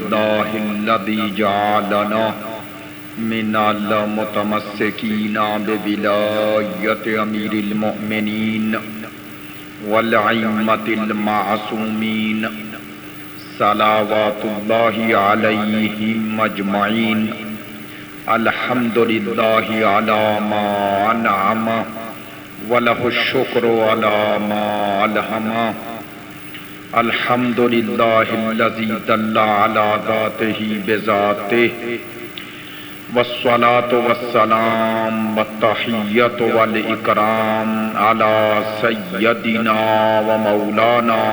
لله الذي جعلنا من المتمسكين بولاية أمير المؤمنين والأئمة المعصومين صلوات الله عليهم أجمعين. الحمد لله على ما أنعم وله الشكر على ما ألهم. الحمد لله الذي دل على ذاته بذاته. والصلاة والسلام والتحية والإكرام على سيدنا ومولانا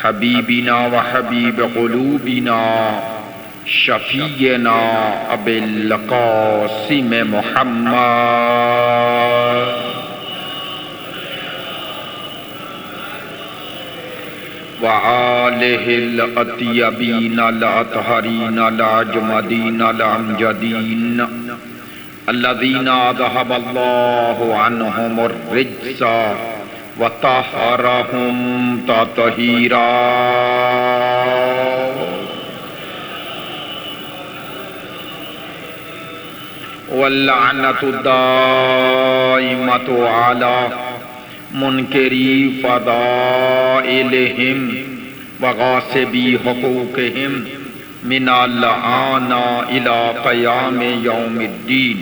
حبيبنا وحبيب قلوبنا شفيعنا أبي القاسم محمد وآله الأطيبين الأطهرين الأجمدين الأمجدين الذين أذهب الله عنهم الرجس وطهرهم تطهيرا. واللعنة الدائمة على منکری فضائلہم وغاصبی حقوقہم من الآن الى قیام یوم الدین.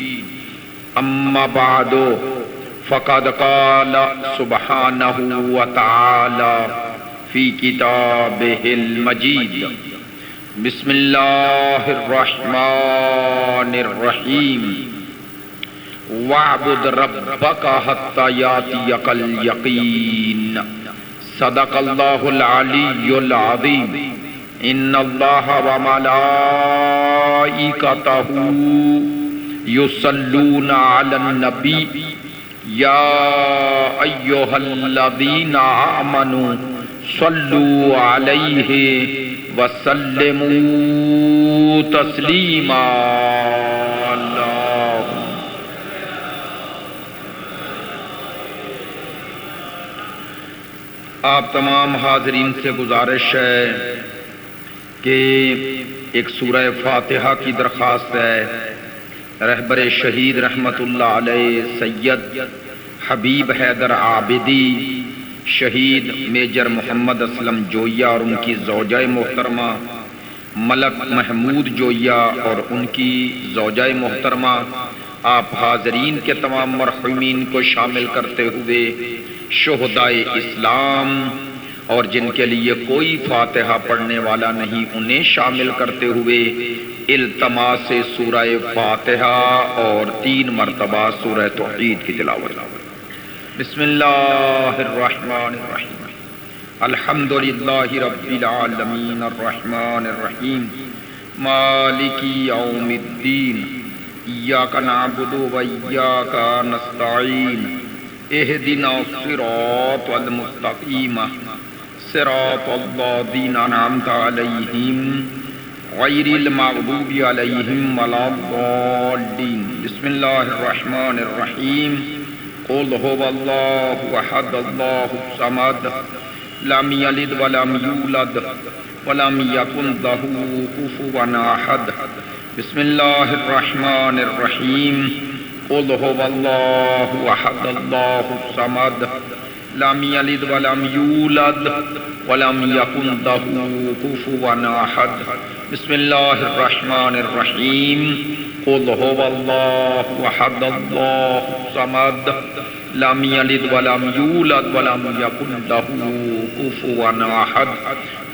اما بعد فقد قال سبحانہ وتعالی فی کتابہ المجید. بسم اللہ الرحمن الرحیم. وَاعْبُدْ رَبَّكَ حَتَّى يَأْتِيَكَ الْيَقِينُ. صدق اللہ العلی العظیم. ان اللہ وملائکتہ یصلون علی النبی یا ایہا الذین آمنوا صلوا علیہ وسلموا تسلیما. آپ تمام حاضرین سے گزارش ہے کہ ایک سورہ فاتحہ کی درخواست ہے. رہبر شہید رحمت اللہ علیہ سید حبیب حیدر عابدی، شہید میجر محمد اسلم جویہ اور ان کی زوجہ محترمہ ملک محمود جویہ اور ان کی زوجہ محترمہ، آپ حاضرین کے تمام مرحومین کو شامل کرتے ہوئے شہدائے اسلام اور جن کے لیے کوئی فاتحہ پڑھنے والا نہیں انہیں شامل کرتے ہوئے التماس سورہ فاتحہ اور 3 مرتبہ سورہ توحید کی تلاوت. بسم اللہ الرحمن الرحیم. الحمد للہ رب العالمین الرحمن الرحیم مالک یوم الدین. ایاک نعبد و ایاک نستعین. اہدنا الصراط المستقیم صراط الذین انعمت علیہم غیر المغضوب علیہم ولا الضالین. بسم اللہ الرحمن الرحیم. قل هو اللہ احد اللہ الصمد لم یلد ولم یولد ولم یکن له کفوا احد. بسم اللہ الرحمن الرحیم. قل هو اللہ احد اللہ الصمد لم یلد ولم یولد ولم یکن له کفوا احد. بسم اللہ الرحمن الرحیم. قل هو اللہ احد اللہ الصمد لم یلد ولم یولد ولم یکن له کفوا احد.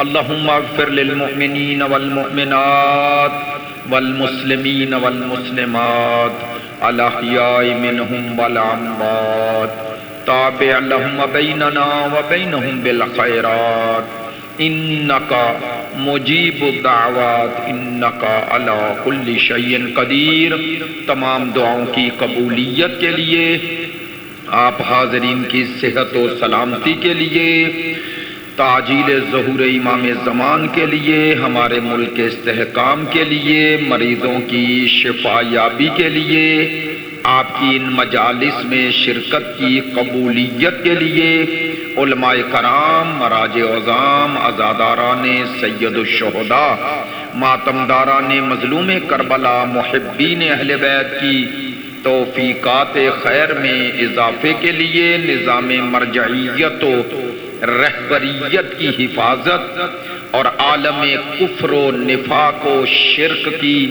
اللہم اغفر للمؤمنین والمؤمنات والمسلمین والمسلمات الاحیاء منہم والاموات. تابع لهم بیننا وبینہم بالخیرات انکا مجیب الدعوات انکا علی کل شیء قدیر. تمام دعاؤں کی قبولیت کے لیے، آپ حاضرین کی صحت و سلامتی کے لیے، تعجیل ظہور امام زمان کے لیے، ہمارے ملک کے استحکام کے لیے، مریضوں کی شفا یابی کے لیے، آپ کی ان مجالس میں شرکت کی قبولیت کے لیے علماء کرام، مراج عظام، عزاداران سید الشہداء، ماتمداران مظلوم کربلا، محبین اہل بیت کی توفیقات خیر میں اضافے کے لیے نظام مرجعیت و رہبریت کی حفاظت اور عالم کفر و نفاق و شرک کی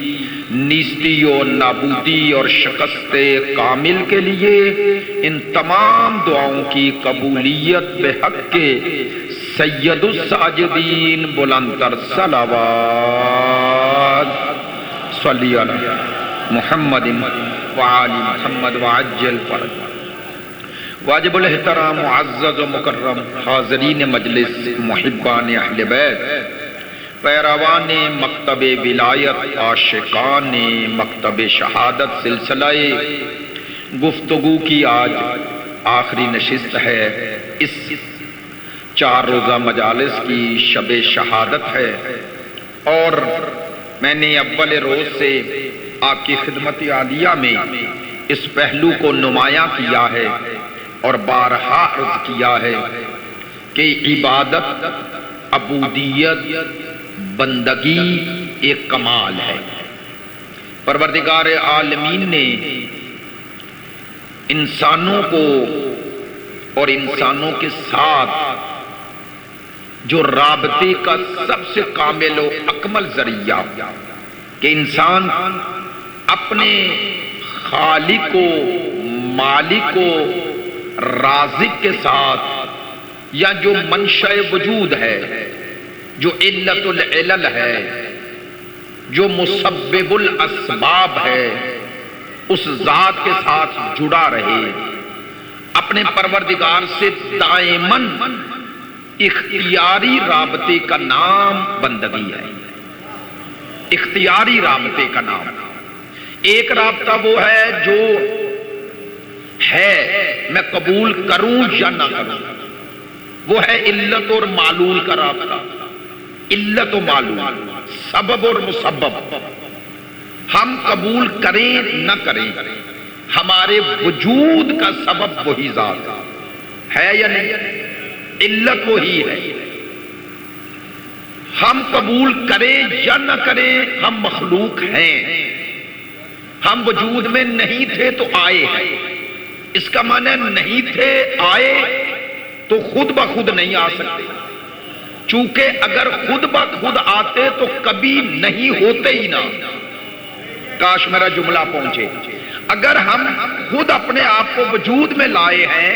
نیستی و نابودی اور شکست کامل کے لیے ان تمام دعاؤں کی قبولیت بحق کے سید الساجدین بلندتر صلوات صلی علی محمد وعلی محمد وعجل فرج۔ واجب الاحترام معزز و مکرم حاضرین مجلس، محبان اہل بیت، پیروان مکتب ولایت، عاشقان مکتب شہادت، سلسلہ گفتگو کی آج آخری نشست ہے۔ اس 4 روزہ مجالس کی شب شہادت ہے اور میں نے اول روز سے آپ کی خدمت عالیہ میں اس پہلو کو نمایاں کیا ہے اور بارہا عرض کیا ہے کہ عبادت، عبودیت، بندگی ایک کمال ہے۔ پروردگار عالمین نے انسانوں کو اور انسانوں کے ساتھ جو رابطے کا سب سے کامل و اکمل ذریعہ کہ انسان اپنے خالق و مالک و رازق کے ساتھ، یا جو منشأ وجود ہے، جو علت العلل ہے، جو مسبب الاسباب ہے، اس ذات کے ساتھ جڑا رہے، اپنے پروردگار سے دائماً اختیاری رابطے کا نام بندگی ہے۔ اختیاری رابطے کا نام ایک رابطہ وہ ہے جو ہے میں قبول کروں یا نہ کروں، وہ ہے علت اور معلول کا رابطہ۔ علت و معلول، سبب اور مسبب، ہم قبول کریں نہ کریں، ہمارے وجود کا سبب وہی ذات ہے یا نہیں؟ علت وہی ہے۔ ہم قبول کریں یا نہ کریں، ہم مخلوق ہیں، ہم وجود میں نہیں تھے تو آئے ہیں۔ اس کا معنی نہیں تھے آئے تو خود بخود نہیں آ سکتے، چونکہ اگر خود بخود آتے تو کبھی نہیں ہوتے ہی نہ۔ کاش میرا جملہ پہنچے۔ اگر ہم خود اپنے آپ کو وجود میں لائے ہیں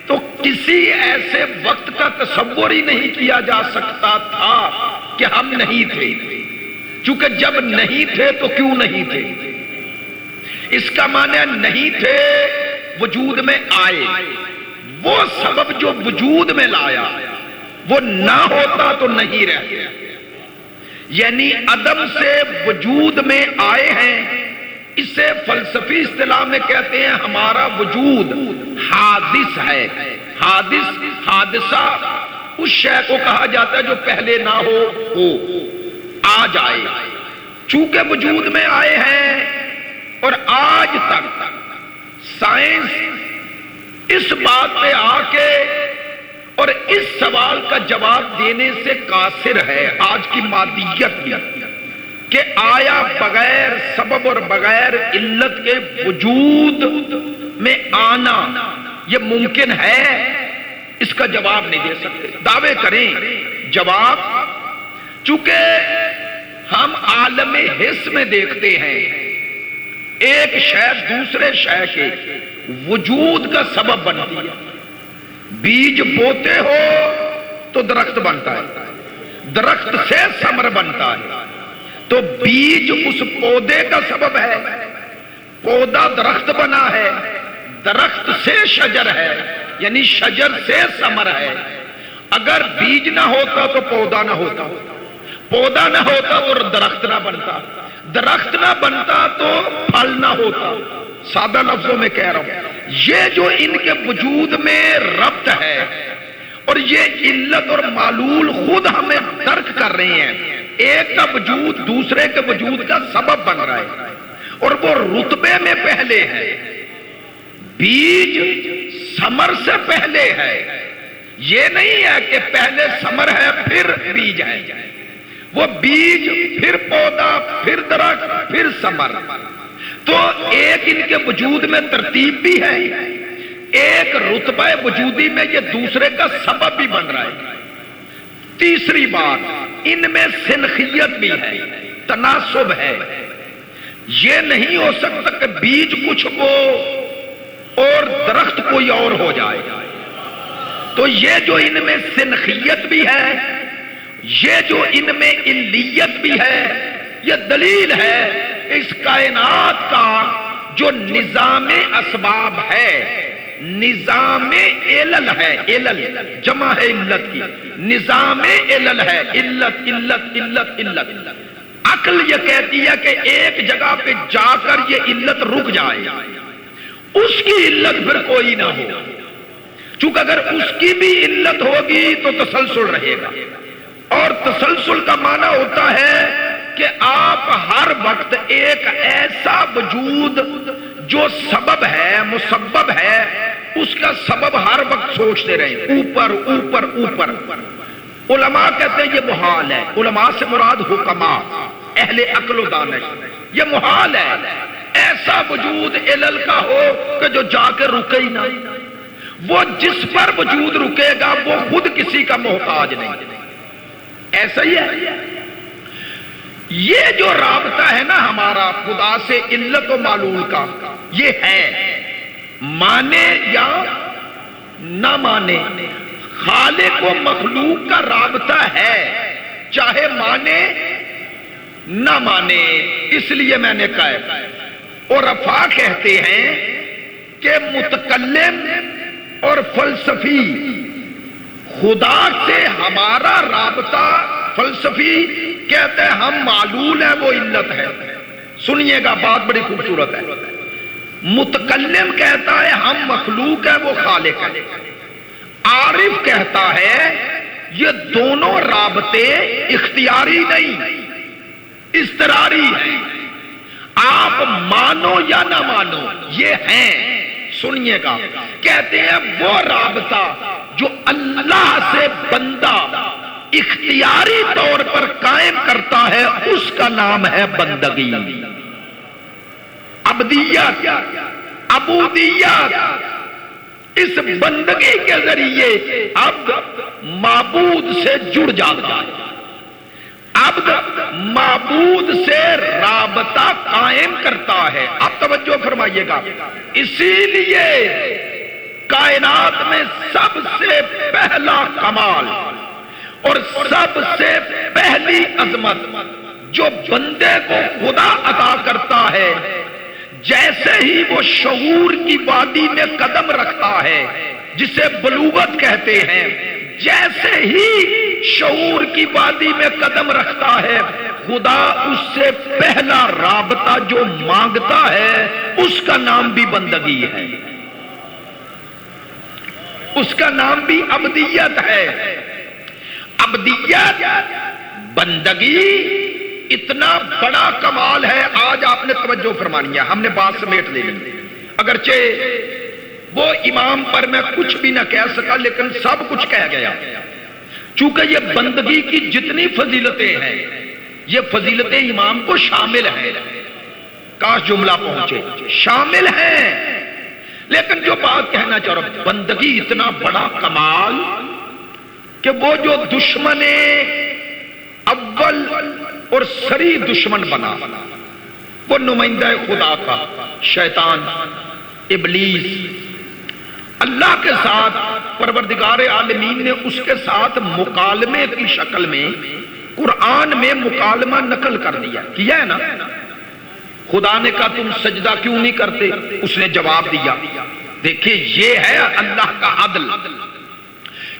تو کسی ایسے وقت کا تصور ہی نہیں کیا جا سکتا تھا کہ ہم نہیں تھے، چونکہ جب نہیں تھے تو کیوں نہیں تھے؟ اس کا معنی نہیں تھے وجود میں آئے، وہ سبب جو وجود میں لایا وہ نہ ہوتا تو نہیں رہتے، یعنی عدم سے وجود میں آئے ہیں۔ اسے فلسفی اصطلاح میں کہتے ہیں ہمارا وجود حادث ہے۔ حادث، حادثہ اس شے کو کہا جاتا ہے جو پہلے نہ ہو آ جائے۔ چونکہ وجود میں آئے ہیں اور آج تک سائنس اس بات پہ آ کے اور اس سوال کا جواب دینے سے قاصر ہے آج کی مادیت کی، کہ آیا بغیر سبب اور بغیر علت کے وجود میں آنا یہ ممکن ہے؟ اس کا جواب نہیں دے سکتے۔ دعوے کریں، جواب چونکہ ہم عالم حس میں دیکھتے ہیں ایک شے دوسرے شے کے وجود کا سبب بنتی ہے۔ بیج بوتے ہو تو درخت بنتا ہے، درخت سے ثمر بنتا ہے، تو بیج اس پودے کا سبب ہے، پودا درخت بنا ہے، درخت سے شجر ہے، یعنی شجر سے ثمر ہے۔ اگر بیج نہ ہوتا تو پودا نہ ہوتا، پودا نہ ہوتا اور درخت نہ بنتا، درخت نہ بنتا تو پھل نہ ہوتا۔ سادہ لفظوں میں کہہ رہا ہوں، یہ جو ان کے وجود میں ربط ہے اور یہ علت اور معلول خود ہمیں درک کر رہے ہیں، ایک کا وجود دوسرے کے وجود کا سبب بن رہا ہے اور وہ رتبے میں پہلے ہے۔ بیج ثمر سے پہلے ہے، یہ نہیں ہے کہ پہلے ثمر ہے پھر بیج ہے، وہ بیج پھر پودا پھر درخت پھر ثمر. تو ایک ان کے وجود میں ترتیب بھی ہے، ایک رتبہ وجودی میں یہ دوسرے کا سبب بھی بن رہا ہے. تیسری بات، ان میں سنخیت بھی ہے، تناسب ہے. یہ نہیں ہو سکتا کہ بیج کچھ ہو اور درخت کوئی اور ہو جائے. تو یہ جو ان میں سنخیت بھی ہے، یہ جو ان میں علیت بھی ہے، یہ دلیل ہے اس کائنات کا جو نظام اسباب ہے، نظام علل ہے، علل جمع ہے علت کی، نظام علل ہے، علت علت علت علت. عقل یہ کہتی ہے کہ ایک جگہ پہ جا کر یہ علت رک جائے، اس کی علت پھر کوئی نہ ہو. چونکہ اگر اس کی بھی علت ہوگی تو تسلسل رہے گا، اور تسلسل کا معنی ہوتا ہے کہ آپ ہر وقت ایک ایسا وجود جو سبب ہے، مسبب ہے، اس کا سبب ہر وقت سوچتے رہیں، اوپر اوپر اوپر. علماء کہتے ہیں یہ محال ہے. علماء سے مراد حکماء، اہل عقل و دانش. یہ محال ہے ایسا وجود علل کا ہو کہ جو جا کے رکے ہی نہ. وہ جس پر وجود رکے گا وہ خود کسی کا محتاج نہیں. ایسا ہی ہے. یہ جو رابطہ ہے نا ہمارا خدا سے علت و معلول کا، یہ ہے مانے یا نہ مانے، خالق و مخلوق کا رابطہ ہے، چاہے مانے نہ مانے. اس لیے میں نے کہا، اور عرفا کہتے ہیں کہ متکلم اور فلسفی، خدا سے ہمارا رابطہ، فلسفی کہتے ہیں ہم معلول ہیں وہ علت ہے. سنیے گا بات بڑی خوبصورت ہے. متکلم کہتا ہے ہم مخلوق ہیں وہ خالق ہے. عارف کہتا ہے یہ دونوں رابطے اختیاری نہیں، اضطراری ہیں. آپ مانو یا نہ مانو یہ ہیں. سنیے گا، کہتے ہیں وہ رابطہ جو اللہ سے بندہ اختیاری طور پر قائم کرتا ہے اس کا نام ہے بندگی. عبدیت، عبودیت. اس بندگی کے ذریعے عبد معبود سے جڑ جاتا ہے، عبد معبود سے رابطہ قائم کرتا ہے. اب توجہ فرمائیے گا. اسی لیے کائنات میں سب سے پہلا کمال اور سب سے پہلی عظمت جو بندے کو خدا عطا کرتا ہے، جیسے ہی وہ شعور کی وادی میں قدم رکھتا ہے جسے بلوغت کہتے ہیں، جیسے ہی شعور کی وادی میں قدم رکھتا ہے خدا اس سے پہلا رابطہ جو مانگتا ہے اس کا نام بھی بندگی ہے، اس کا نام بھی عبدیت ہے. عبدیت، بندگی اتنا بڑا کمال ہے. آج آپ نے توجہ فرمانی ہے، ہم نے بات سمیٹ لے لی. اگرچہ وہ امام پر میں کچھ بھی نہ کہہ سکا لیکن سب کچھ کہہ گیا. چونکہ یہ بندگی کی جتنی فضیلتیں ہیں یہ فضیلتیں امام کو شامل ہیں. کاش جملہ پہنچے، شامل ہیں. لیکن جو بات کہنا چاہ رہا ہوں، بندگی اتنا بڑا کمال کہ وہ جو دشمن اول اور سری دشمن بنا، وہ نمائندہ خدا کا شیطان، ابلیس، اللہ کے ساتھ پروردگار عالمین نے اس کے ساتھ مکالمے کی شکل میں قرآن میں مکالمہ نقل کر دیا. کیا ہے نا؟ خدا نے کہا تم سجدہ کیوں نہیں کرتے؟ اس نے جواب دیا. دیکھیں یہ ہے اللہ کا عدل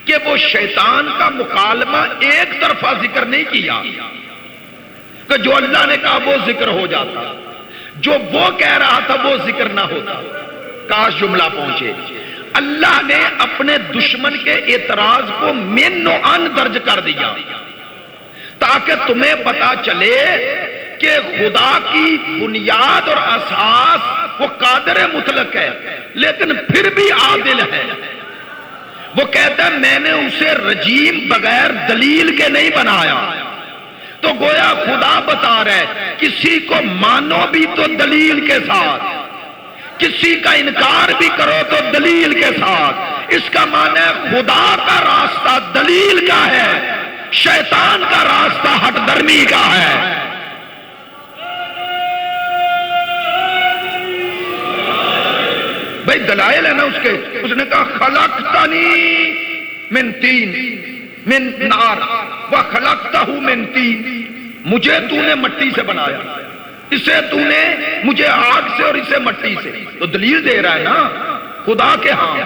کہ وہ شیطان کا مکالمہ ایک طرفہ ذکر نہیں کیا کہ جو اللہ نے کہا وہ ذکر ہو جاتا، جو وہ کہہ رہا تھا وہ ذکر نہ ہوتا. کاش جملہ پہنچے. اللہ نے اپنے دشمن کے اعتراض کو من و ان درج کر دیا تاکہ تمہیں پتا چلے کہ خدا کی بنیاد اور اساس وہ قادر مطلق ہے لیکن پھر بھی عادل ہے. وہ کہتا ہے میں نے اسے رجیم بغیر دلیل کے نہیں بنایا. تو گویا خدا بتا رہا ہے کسی کو مانو بھی تو دلیل کے ساتھ, کسی کا انکار بھی کرو تو دلیل کے ساتھ. اس کا معنی ہے خدا کا راستہ دلیل کا ہے, شیطان کا راستہ ہٹ درمی کا ہے. بھائی دلائل ہے نا اس کے. اس نے کہا خلقتنی من تین من نار وخلقتہ من تین, مجھے تو نے مٹی سے بنایا, اسے تو نے مجھے آگ سے اور اسے مٹی سے. تو دلیل دے رہا ہے نا خدا کے ہاں.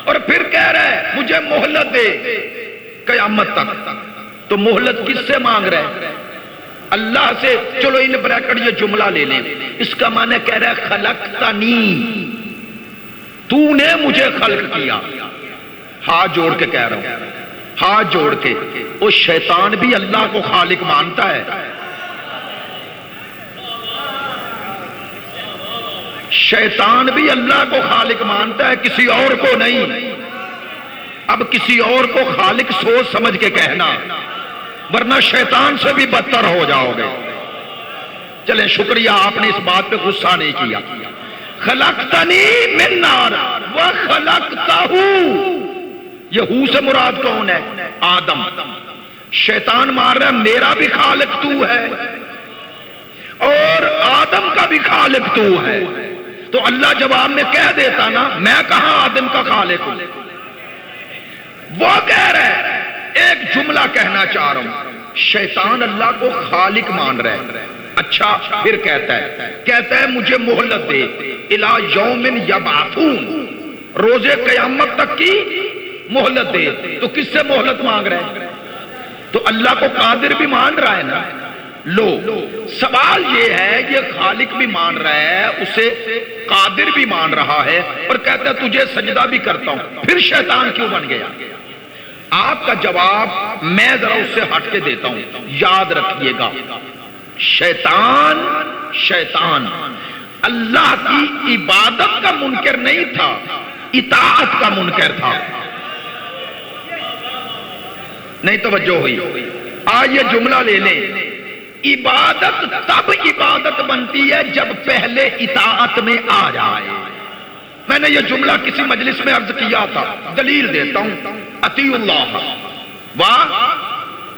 اور پھر کہہ رہا ہے مجھے مہلت دے قیامت تک. تو مہلت کس سے مانگ رہا ہے؟ اللہ سے. چلو ان بریکٹ یہ جملہ لے لیں. اس کا معنی کہہ رہا ہے خلقتنی, تو نے مجھے خلق کیا. ہاتھ جوڑ کے کہہ رہا ہوں, ہاتھ جوڑ کے. وہ شیطان بھی اللہ کو خالق مانتا ہے. شیطان بھی اللہ کو خالق مانتا ہے, کسی اور کو نہیں. اب کسی اور کو خالق سوچ سمجھ کے کہنا, ورنہ شیطان سے بھی بدتر ہو جاؤ گے. چلیں شکریہ آپ نے اس بات پہ غصہ نہیں کیا. خلقتنی من نار وخلقتہ, یہ ہو سے مراد کون ہے؟ آدم. شیطان مار رہا ہے میرا بھی خالق تو ہے اور آدم کا بھی خالق تو ہے. تو اللہ جواب میں کہہ دیتا نا میں کہاں آدم کا خالق ہوں. وہ کہہ رہا ہے, ایک جملہ کہنا چاہ رہا ہوں, شیطان اللہ کو خالق مان رہا ہے. اچھا پھر کہتا ہے مجھے مہلت دے الی یوم یبعثون, روزے قیامت تک کی مہلت دے. تو کس سے مہلت مانگ رہا ہے؟ تو اللہ کو قادر بھی مان رہا ہے نا. لو سوال یہ ہے, یہ خالق بھی مان رہا ہے, اسے قادر بھی مان رہا ہے, اور کہتا ہے تجھے سجدہ بھی کرتا ہوں, پھر شیطان کیوں بن گیا؟ آپ کا جواب میں ذرا اس سے ہٹ کے دیتا ہوں. یاد رکھیے گا شیطان اللہ کی عبادت کا منکر نہیں تھا, اطاعت کا منکر تھا. نہیں توجہ ہوئی. آج یہ جملہ لے لیں, عبادت تب عبادت بنتی ہے جب پہلے اطاعت میں آ جائے. میں نے یہ جملہ کسی مجلس میں عرض کیا تھا, دلیل دیتا ہوں. اطیعوا اللہ و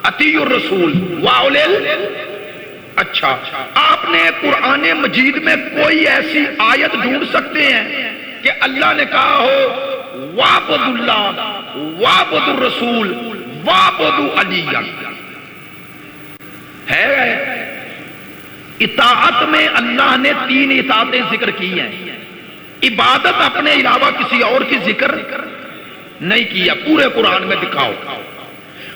اطیعوا الرسول واولل. اچھا آپ نے قرآن مجید میں کوئی ایسی آیت ڈھونڈ سکتے ہیں کہ اللہ نے کہا ہو وَاعْبُدُوا اللَّهَ وَاعْبُدُوا الرَّسُولَ وَاعْبُدُوا عَلِيًّا؟ ہے اطاعت میں اللہ نے 3 اطاعتیں ذکر کی ہیں. عبادت اپنے علاوہ کسی اور کی ذکر نہیں کیا. پورے قرآن میں دکھاؤ.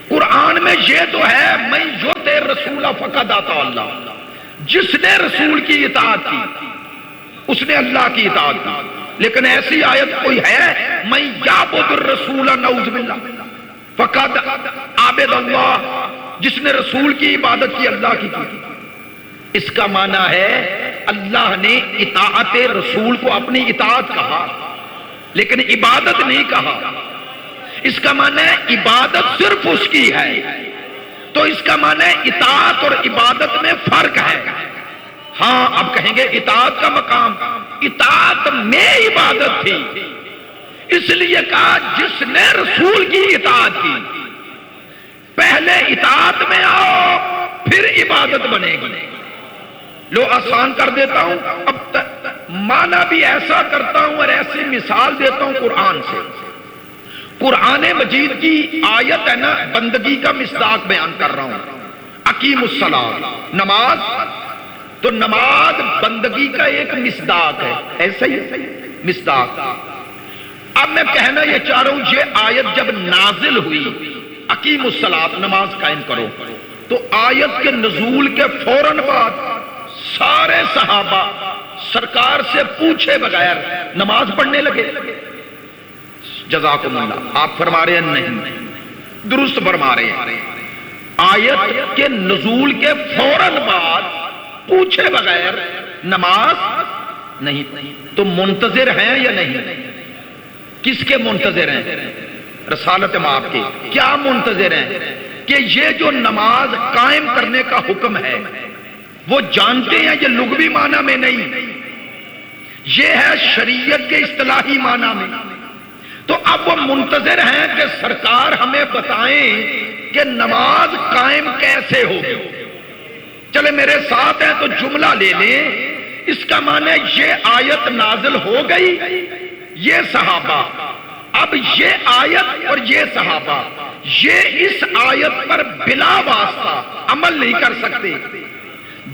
قرآن میں یہ تو ہے میں یطع الرسول فقد اطاع اللہ, جس نے رسول کی اطاعت کی اس نے اللہ کی اطاعت کی. لیکن ایسی آیت کوئی ہے میں یعبد الرسول نعوذ باللہ فقد عبد اللہ, جس نے رسول کی عبادت کی اللہ کی کی. اس کا معنی ہے اللہ نے اطاعت رسول کو اپنی اطاعت کہا لیکن عبادت نہیں کہا. اس کا معنی ہے عبادت صرف اس کی ہے. تو اس کا معنی ہے اطاعت اور عبادت میں فرق ہے. ہاں اب کہیں گے اطاعت کا مقام, اطاعت میں عبادت تھی, اس لیے کہا جس نے رسول کی اطاعت کی. پہلے اطاعت میں آؤ پھر عبادت بنے گی. لو آسان کر دیتا ہوں, اب معنی بھی ایسا کرتا ہوں اور ایسی مثال دیتا ہوں قرآن سے. قرآن مجید کی آیت ہے نا, بندگی کا مصداق بیان کر رہا ہوں. اقیموا الصلاۃ, نماز. تو نماز بندگی کا ایک مصداق ہے, ایسا ہی مصداق. اب میں کہنا یہ چاہ رہا ہوں یہ آیت جب نازل ہوئی اقیموا الصلاۃ, نماز قائم کرو, تو آیت کے نزول کے فوراً بعد سارے صحابہ سرکار سے پوچھے بغیر نماز پڑھنے لگے. جزاکم اللہ, آپ فرما رہے ہیں نہیں, درست فرما رہے ہیں. آیت کے نزول کے فوراً بعد پوچھے بغیر نماز نہیں. تو منتظر ہیں یا نہیں؟ کس کے منتظر ہیں؟ رسالت مآب کے کیا منتظر ہیں کہ یہ جو نماز قائم کرنے کا حکم ہے وہ جانتے ہیں یہ لغوی معنی میں نہیں، یہ ہے شریعت کے اصطلاحی معنی میں. تو اب وہ منتظر ہیں کہ سرکار ہمیں بتائیں کہ نماز قائم کیسے ہوگی. چلے میرے ساتھ ہیں تو جملہ لے لیں. اس کا معنی یہ آیت نازل ہو گئی، یہ صحابہ، اب یہ آیت اور یہ صحابہ یہ اس آیت پر بلا واسطہ عمل نہیں کر سکتے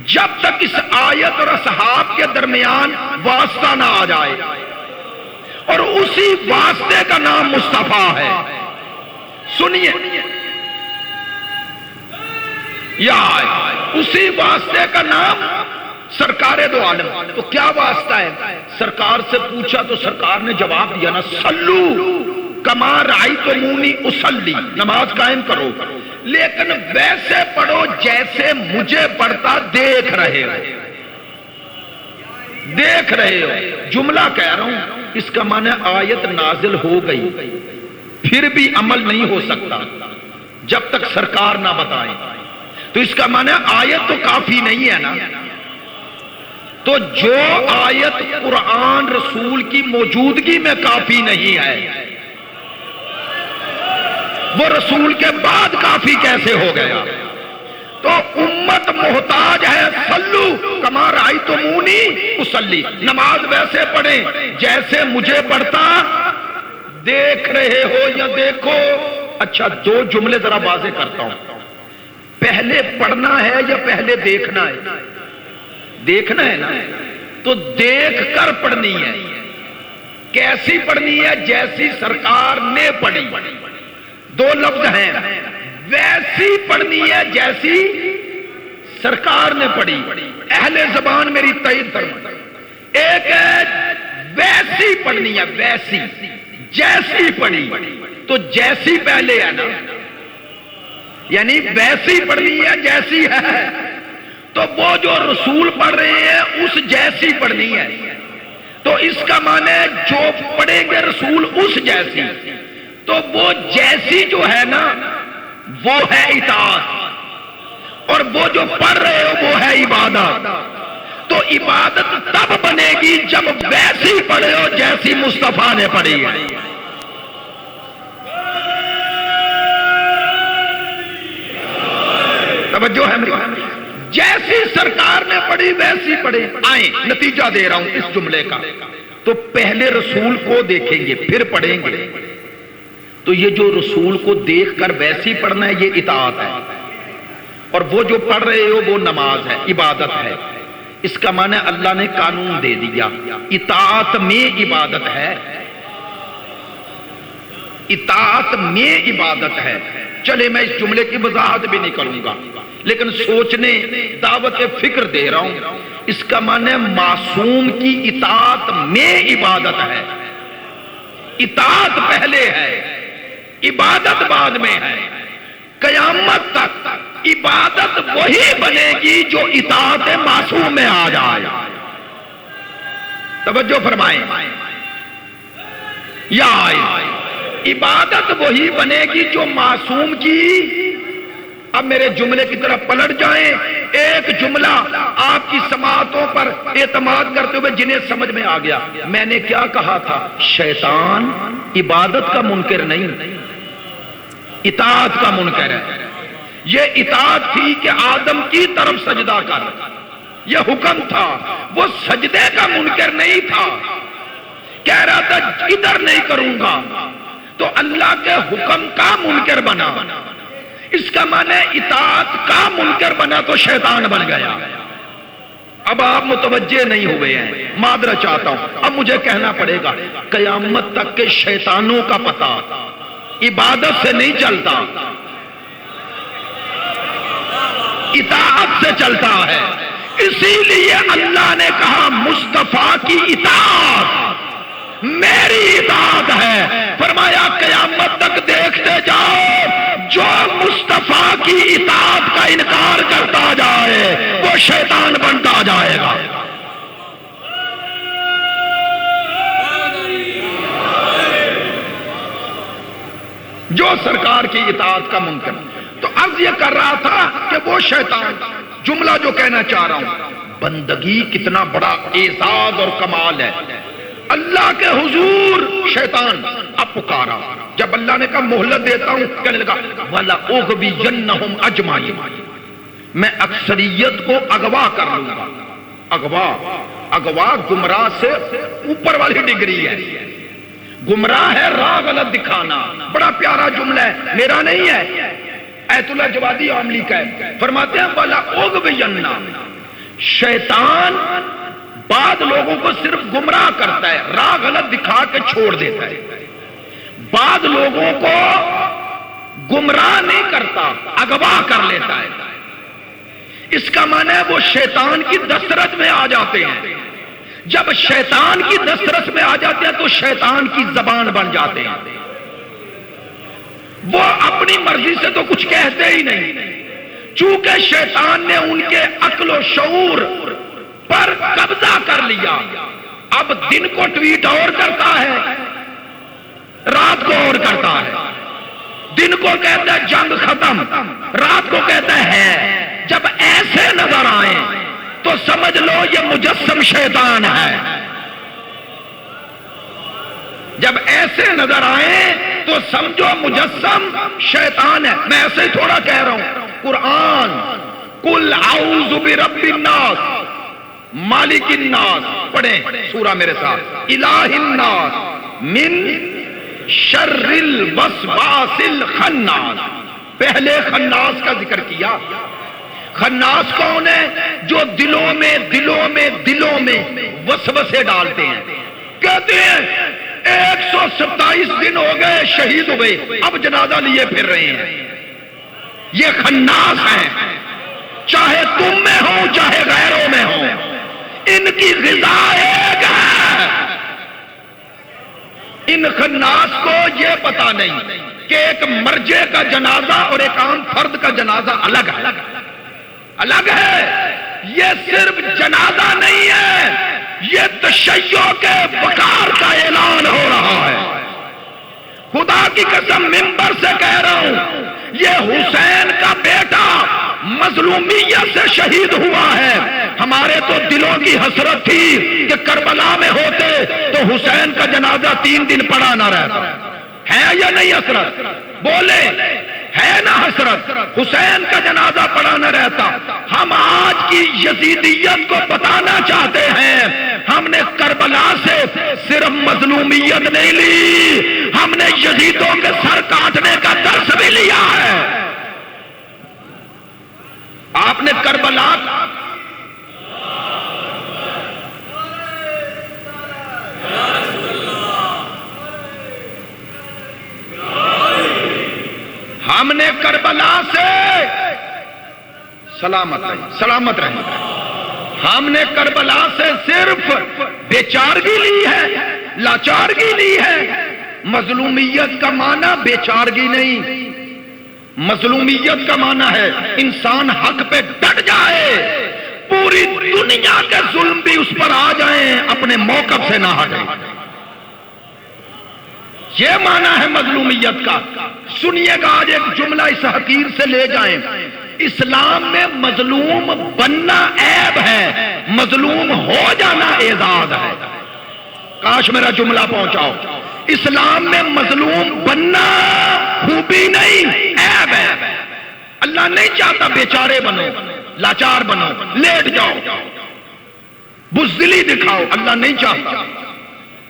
جب تک اس آیت اور اصحاب کے درمیان واسطہ نہ آ جائے، اور اسی واسطے کا نام مصطفیٰ ہے. سنیے، یا اسی واسطے کا نام سرکار دو عالم. تو کیا واسطہ ہے؟ سرکار سے پوچھا تو سرکار نے جواب دیا نا، صلو کما رأیتمونی اصلی، نماز قائم کرو لیکن ویسے پڑھو جیسے مجھے پڑھتا دیکھ رہے ہو. دیکھ رہے ہو جملہ کہہ رہا ہوں. اس کا معنی آیت نازل ہو گئی پھر بھی عمل نہیں ہو سکتا جب تک سرکار نہ بتائیں. تو اس کا معنی آیت تو کافی نہیں ہے نا. تو جو آیت قرآن رسول کی موجودگی میں کافی نہیں ہے وہ رسول کے بعد کافی کیسے ہو گیا؟ تو امت محتاج ہے صلو کما رأیتمونی اصلی، نماز ویسے پڑھیں جیسے مجھے پڑھتا دیکھ رہے ہو یا دیکھو. اچھا دو جملے ذرا واضح کرتا ہوں. پہلے پڑھنا ہے یا پہلے دیکھنا ہے؟ دیکھنا ہے نا. تو دیکھ کر پڑھنی ہے. کیسی پڑھنی ہے؟ جیسی سرکار نے پڑھی. دو لفظ ہیں، ویسی پڑھنی ہے جیسی سرکار نے پڑھی. اہل زبان میری تائید فرمائے. ایک ہے ویسی پڑھنی ہے، ویسی جیسی پڑھی. تو جیسی پہلے ہے نا، یعنی ویسی پڑھنی ہے جیسی ہے. تو وہ جو رسول پڑھ رہے ہیں اس جیسی پڑھنی ہے. تو اس کا معنی جو پڑھیں گے رسول اس جیسی. تو وہ جیسی جو ہے نا وہ ہے اطاعت، اور وہ جو پڑھ رہے ہو وہ ہے عبادت. تو عبادت تب بنے گی جب ویسی پڑھے ہو جیسی مصطفیٰ نے پڑھی ہے. توجہ ہے میری؟ جیسی سرکار نے پڑھی ویسی پڑھے. آئیں نتیجہ دے رہا ہوں اس جملے کا. تو پہلے رسول کو دیکھیں گے پھر پڑھیں گے. تو یہ جو رسول کو دیکھ کر ویسی پڑھنا ہے یہ اطاعت ہے، اور وہ جو پڑھ رہے ہو وہ نماز ہے، عبادت ہے. اس کا معنی اللہ نے قانون دے دیا، اطاعت میں عبادت ہے، اطاعت میں عبادت ہے. چلے میں اس جملے کی وضاحت بھی نہیں کروں گا لیکن سوچنے دعوت فکر دے رہا ہوں. اس کا معنی معصوم کی اطاعت میں عبادت ہے. اطاعت پہلے ہے، عبادت بعد میں ہے. قیامت تک عبادت وہی بنے گی جو اطاعت معصوم میں آ جائے. توجہ فرمائیں. یا عبادت وہی بنے گی جو معصوم کی. اب میرے جملے کی طرف پلٹ جائیں. ایک جملہ آپ کی سماعتوں پر اعتماد کرتے ہوئے جنہیں سمجھ میں آ گیا. میں نے کیا کہا تھا؟ شیطان عبادت کا منکر نہیں، اطاعت کا منکر ہے. یہ اطاعت تھی کہ آدم کی طرف سجدہ کر، یہ حکم تھا. وہ سجدے کا منکر نہیں تھا، کہہ رہا تھا ادھر نہیں کروں گا. تو اللہ کے حکم کا منکر بنا. اس کا معنی اطاعت کا منکر بنا تو شیطان بن گیا. اب آپ متوجہ نہیں ہوئے ہیں، معذرت چاہتا ہوں. اب مجھے کہنا پڑے گا قیامت تک کے شیطانوں کا پتہ عبادت سے نہیں چلتا، اطاعت سے چلتا ہے. اسی لیے اللہ نے کہا مصطفیٰ کی اطاعت میری اطاعت ہے. فرمایا قیامت تک دیکھتے جاؤ جو مصطفیٰ کی اطاعت کا انکار کرتا جائے وہ شیطان بنتا جائے گا. جو سرکار کی اطاعت کا منکر. تو عرض یہ کر رہا تھا کہ وہ شیطان، جملہ جو کہنا چاہ رہا ہوں، بندگی کتنا بڑا اعزاز اور کمال ہے. اللہ کے حضور شیطان اب پکارا. جب اللہ نے کہا مہلت دیتا ہوں، کہنے لگا وَلَأُغْوِيَنَّهُمْ أَجْمَعِينَ، میں اکثریت کو اغوا کر لوں گا. اغوا گمراہ سے اوپر والی ڈگری ہے. گمراہ ہے راہ غلط دکھانا. بڑا پیارا جملہ ہے، میرا نہیں ہے، ایت اللہ جوادی عاملی کا ہے. فرماتے ہیں وَلَأُغْوِيَنَّهُمْ، شیطان بعض لوگوں کو صرف گمراہ کرتا ہے، راہ غلط دکھا کے چھوڑ دیتا ہے. بعض لوگوں کو گمراہ نہیں کرتا، اغوا کر لیتا ہے. اس کا معنی ہے وہ شیطان کی دسترس میں آ جاتے ہیں. جب شیطان کی دسترس میں آ جاتے ہیں تو شیطان کی زبان بن جاتے ہیں. وہ اپنی مرضی سے تو کچھ کہتے ہی نہیں، چونکہ شیطان نے ان کے عقل و شعور پر قبضہ کر لیا. اب دن کو ٹویٹ اور کرتا ہے، رات کو اور کرتا ہے. دن کو کہتا ہے جنگ ختم، رات کو کہتا ہے. جب ایسے نظر آئے تو سمجھ لو یہ مجسم شیطان ہے. جب ایسے نظر آئے تو سمجھو مجسم شیطان ہے. میں ایسے ہی تھوڑا کہہ رہا ہوں. قرآن قل اعوذ برب الناس مالک الناس پڑھیں سورہ میرے ساتھ، الہ الناس من شر الوسواس الخناس. پہلے خناس کا ذکر کیا. خناس کون ہے؟ جو دلوں میں وسوسے ڈالتے ہیں. کہتے ہیں 127 دن ہو گئے شہید ہوئے، اب جنازہ لیے پھر رہے ہیں. یہ خناس ہیں، چاہے تم میں ہو چاہے غیروں میں ہو، ان کی غذا ایک ہے. ان خناس کو یہ پتا نہیں کہ ایک مرجے کا جنازہ اور ایک عام فرد کا جنازہ الگ ہے. یہ صرف جنازہ نہیں ہے، یہ تشیع کے وقار کا اعلان ہو رہا ہے. خدا کی قسم منبر سے کہہ رہا ہوں، یہ حسین کا بیٹا مظلومیت سے شہید ہوا ہے. ہمارے تو دلوں کی حسرت تھی کہ کربلا میں ہوتے تو حسین کا جنازہ 3 دن پڑا نہ رہتا. ہے یا نہیں حسرت؟ بولے ہے نا حسرت؟ حسین کا جنازہ پڑا نہ رہتا. ہم آج کی یزیدیت کو بتانا چاہتے ہیں، ہم نے کربلا سے صرف مظلومیت نہیں لی، ہم نے یزیدوں کے سر کاٹنے کا درس بھی لیا ہے. آپ نے کربلا ہم نے کربلا سے سلامت رہے. ہم نے کربلا سے صرف بیچارگی لی ہے، لاچارگی لی ہے. مظلومیت کا معنی بیچارگی نہیں، مظلومیت کا معنی ہے انسان حق پہ ڈٹ جائے، پوری دنیا کے ظلم بھی اس پر آ جائیں، اپنے موقف سے نہ ہٹیں. یہ معنی ہے مظلومیت کا. سنیے گا آج ایک جملہ اس حقیر سے لے جائیں. اسلام میں مظلوم بننا عیب ہے، مظلوم ہو جانا اعزاز ہے. کاش میرا جملہ پہنچاؤ. اسلام میں مظلوم بننا خوبی نہیں، عیب ہے. اللہ نہیں چاہتا بیچارے بنو، لاچار بنو، لیٹ جاؤ، بزدلی دکھاؤ. اللہ نہیں چاہتا.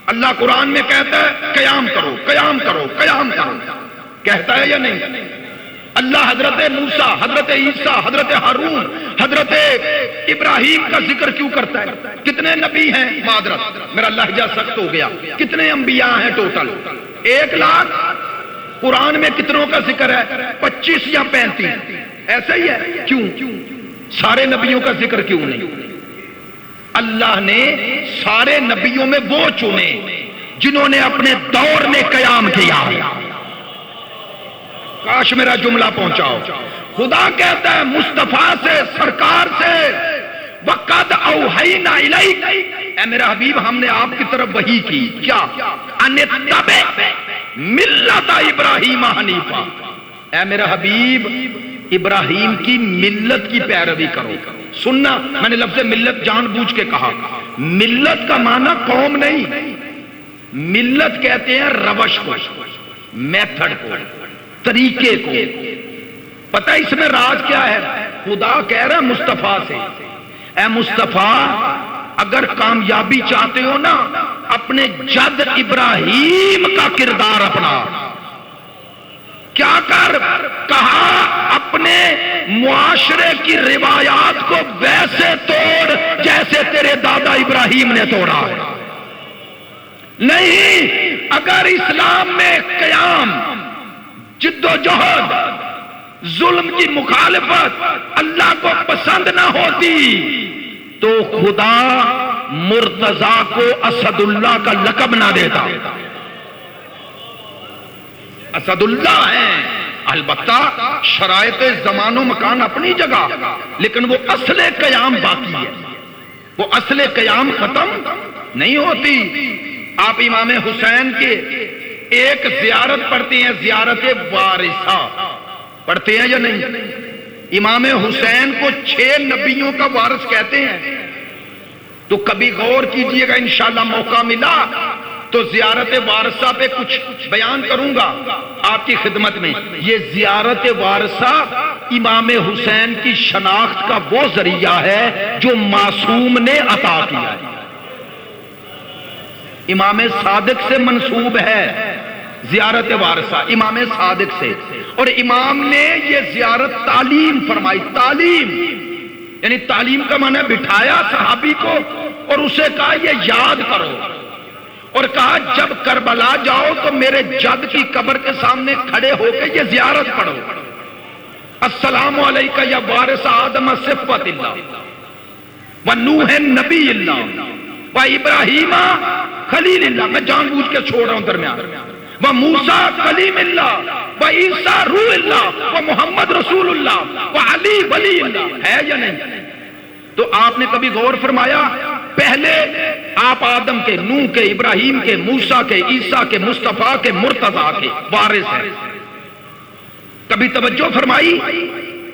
اللہ قرآن میں کہتا ہے قیام کرو، قیام کرو، قیام کرو. کہتا ہے یا نہیں؟ اللہ حضرت موسیٰ، حضرت عیسیٰ، حضرت ہارون، حضرت ابراہیم کا ذکر کیوں کرتا ہے؟ کتنے نبی ہیں؟ معذرت میرا لہجہ سخت ہو گیا. کتنے انبیاء ہیں ٹوٹل؟ 1 لاکھ. قرآن میں کتنوں کا ذکر ہے؟ 25 یا 35. ایسا ہی ہے. کیوں سارے نبیوں کا ذکر کیوں نہیں؟ اللہ نے سارے نبیوں میں وہ چنے جنہوں نے اپنے دور میں قیام کیا. کاش میرا جملہ پہنچاؤ. خدا کہتا ہے مصطفیٰ سے، سرکار سے، وَقَدْ أَوْحَيْنَا إِلَيْكَ، اے میرا حبیب ہم نے آپ کی طرف وحی کی. کیا؟ أَنِ اتَّبِعْ ملت ابراہیم حنیفہ، اے میرا حبیب ابراہیم کی ملت کی پیروی کرو۔ سننا، میں نے لفظ ملت جان بوجھ کے کہا، ملت کا معنی قوم نہیں، ملت کہتے ہیں روش کو، میتھڈ کو، طریقے کو۔ پتہ اس میں راز کیا ہے؟ خدا کہہ رہا ہے مصطفیٰ سے، اے مصطفیٰ اگر کامیابی چاہتے ہو نا، اپنے جد ابراہیم کا کردار اپنا۔ کیا کر؟ کہا اپنے معاشرے کی روایات کو ویسے توڑ جیسے تیرے دادا ابراہیم نے توڑا ہے۔ نہیں، اگر اسلام میں قیام، جد و جہد، ظلم کی مخالفت اللہ کو پسند نہ ہوتی تو خدا مرتضیٰ کو اسد اللہ کا لقب نہ دیتا۔ اسد اللہ ہیں، البتہ شرائط زمان و مکان اپنی جگہ، لیکن وہ اصل قیام باقی ہے، وہ اصل قیام ختم نہیں ہوتی۔ آپ امام حسین کے ایک زیارت پڑھتے ہیں، زیارت وارثہ پڑھتے ہیں یا نہیں؟ امام حسین کو 6 نبیوں کا وارث کہتے ہیں، تو کبھی غور کیجئے گا، انشاءاللہ موقع ملا تو زیارت وارثہ پہ کچھ بیان کروں گا آپ کی خدمت میں۔ یہ زیارت وارثہ امام حسین کی شناخت کا وہ ذریعہ ہے جو معصوم نے عطا کیا ہے، امام صادق سے منسوب ہے زیارت وارثہ، امام صادق سے۔ اور امام نے یہ زیارت تعلیم فرمائی، تعلیم یعنی تعلیم کا معنی بٹھایا صحابی کو اور اسے کہا یہ یاد کرو، اور کہا جب کربلا جاؤ تو میرے جد کی قبر کے سامنے کھڑے ہو کے یہ زیارت پڑھو، السلام علیکہ یا وارث آدم صفوت اللہ و نوح نبی اللہ و ابراہیم خلیل اللہ۔ میں جان بوجھ کے چھوڑ رہا ہوں درمیان، و موسیٰ کلیم اللہ و عیسیٰ روح اللہ و محمد رسول اللہ و علی ولی اللہ۔ ہے یا نہیں؟ تو آپ نے کبھی غور فرمایا؟ پہلے آپ آدم کے، نوح کے، ابراہیم کے، موسیٰ کے، عیسیٰ کے، مصطفیٰ کے، مرتضیٰ کے وارث ہیں۔ کبھی توجہ فرمائی؟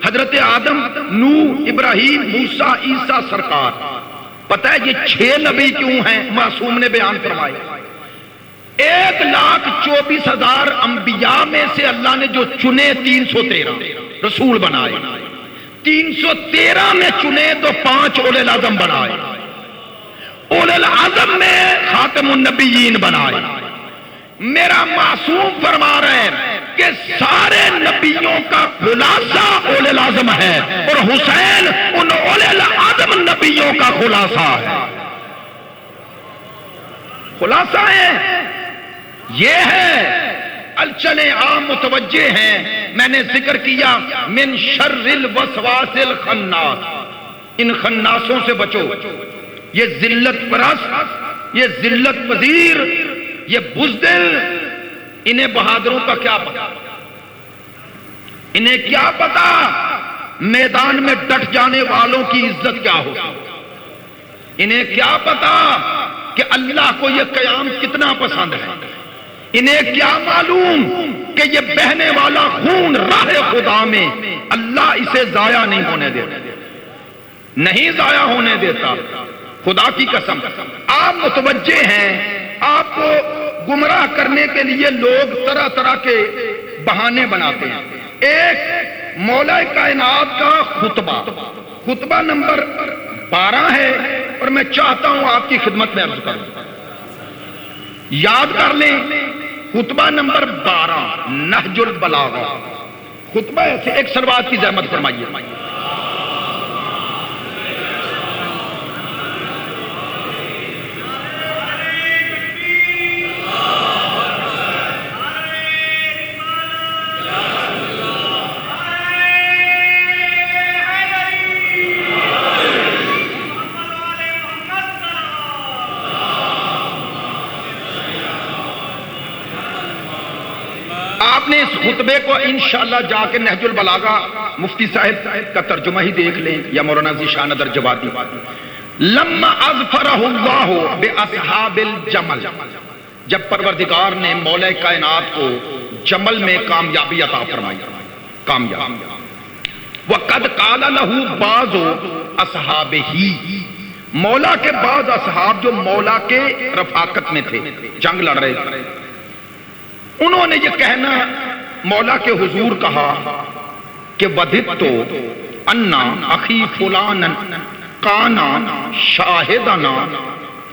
حضرت آدم، نوح، ابراہیم، موسیٰ، عیسیٰ سرکار۔ پتہ ہے یہ 6 نبی کیوں ہیں؟ معصوم نے بیان فرمائے۔ 1,24,000 انبیاء میں سے اللہ نے جو چنے 313 رسول بنائے، 313 میں چنے تو 5 اولے العزم بنائے، اولے العزم میں خاتم النبیین بنائے۔ میرا معصوم فرما رہے ہیں کہ سارے نبیوں کا خلاصہ اولے العزم ہے، اور حسین ان اولے العزم نبیوں کا خلاصہ ہے۔ خلاصہ ہے یہ ہے۔ الچلیں عام متوجہ ہیں، میں نے ذکر کیا من شر الوسواس الخناس، ان خناسوں سے بچو۔ یہ ذلت پرست، یہ ذلت پذیر، یہ بزدل، انہیں بہادروں کا کیا پتا، انہیں کیا پتا میدان میں ڈٹ جانے والوں کی عزت کیا ہو، انہیں کیا پتا کہ اللہ کو یہ قیام کتنا پسند ہے، انہیں کیا معلوم کہ یہ بہنے والا خون راہ خدا میں اللہ اسے ضائع نہیں ہونے دیتا، نہیں ضائع ہونے دیتا، خدا کی قسم۔ آپ متوجہ ہیں، آپ کو گمراہ کرنے کے لیے لوگ طرح طرح کے بہانے بناتے ہیں۔ ایک مولا کائنات کا خطبہ، خطبہ نمبر 12 ہے، اور میں چاہتا ہوں آپ کی خدمت میں عرض کروں، یاد کر لیں، خطبہ نمبر 12 نہج البلاغہ، خطبہ ایسے، ایک صلوات کی زحمت فرمائیے۔ آپ نے اس خطبے کو انشاءاللہ جا کے نہج البلاغہ مفتی صاحب کا ترجمہ ہی دیکھ لیں، یا مولانا ذیشان ادر جوادی۔ لما اظفرہ اللہ باصحاب الجمل، جب پروردگار نے مولا کائنات کو جمل میں کامیابی عطا فرمائی، کامیاب وقد قال له بعض اصحابہ، مولا کے بعض اصحاب جو مولا کے رفاقت میں تھے، جنگ لڑ رہے تھے، انہوں نے یہ کہنا مولا کے حضور کہا کہ وددت انا اخی فلانا کانا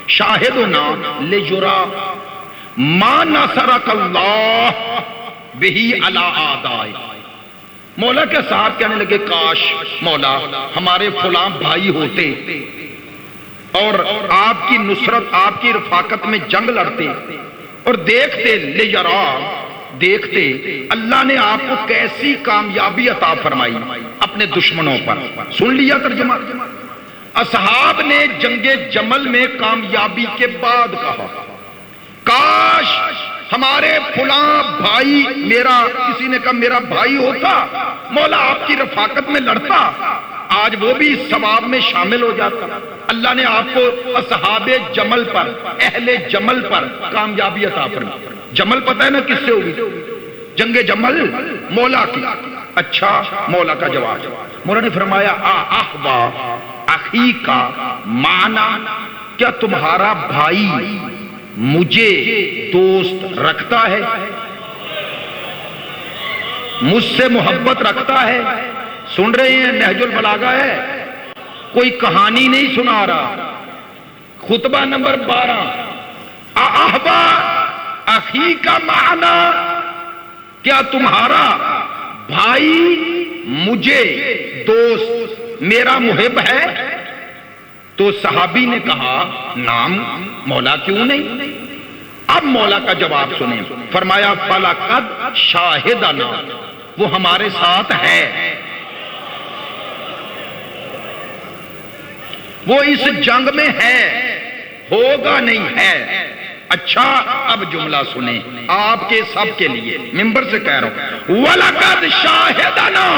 شاہدنا لیجرا ما نصرک اللہ بہی علی آدائی۔ مولا کے صاحب کہنے لگے کاش مولا ہمارے فلاں بھائی ہوتے اور آپ کی نصرت، آپ کی رفاقت میں جنگ لڑتے اور دیکھتے لیجرا، دیکھتے اللہ نے آپ کو کیسی کامیابی عطا فرمائی اپنے دشمنوں پر۔ سن لیا ترجمہ؟ اصحاب نے جنگ جمل میں کامیابی کے بعد کہا کاش ہمارے فلاں بھائی، میرا کسی نے کہا میرا بھائی ہوتا، مولا آپ کی رفاقت میں لڑتا، آج وہ بھی اس ثواب میں شامل ہو جاتا۔ اللہ نے آپ کو اصحاب جمل پر، اہل جمل پر کامیابی عطا فرمائی۔ جمل پتہ ہے نا کس سے ہوگی؟ جنگ جمل مولا کی۔ اچھا، مولا کا جواب، مولا نے فرمایا احوا اخی کا معنی، کیا تمہارا بھائی مجھے دوست رکھتا ہے، مجھ سے محبت رکھتا ہے؟ سن رہے ہیں نہج البلاغہ ہے، کوئی کہانی نہیں سنا رہا۔ خطبہ نمبر 12، احوا اخی کا معنی، کیا تمہارا بھائی مجھے دوست، میرا محب ہے؟ تو صحابی نے کہا نام مولا کیوں نہیں۔ اب مولا کا جواب سنیں، فرمایا فَلَقَدْ شَاهِدَنَا، وہ ہمارے ساتھ ہے، وہ اس جنگ میں ہے، ہوگا نہیں ہے۔ اچھا اب جملہ سنیں آپ کے سب کے لیے، ممبر سے کہہ رہا ہوں، وَلَقَدْ شَاهِدَنَا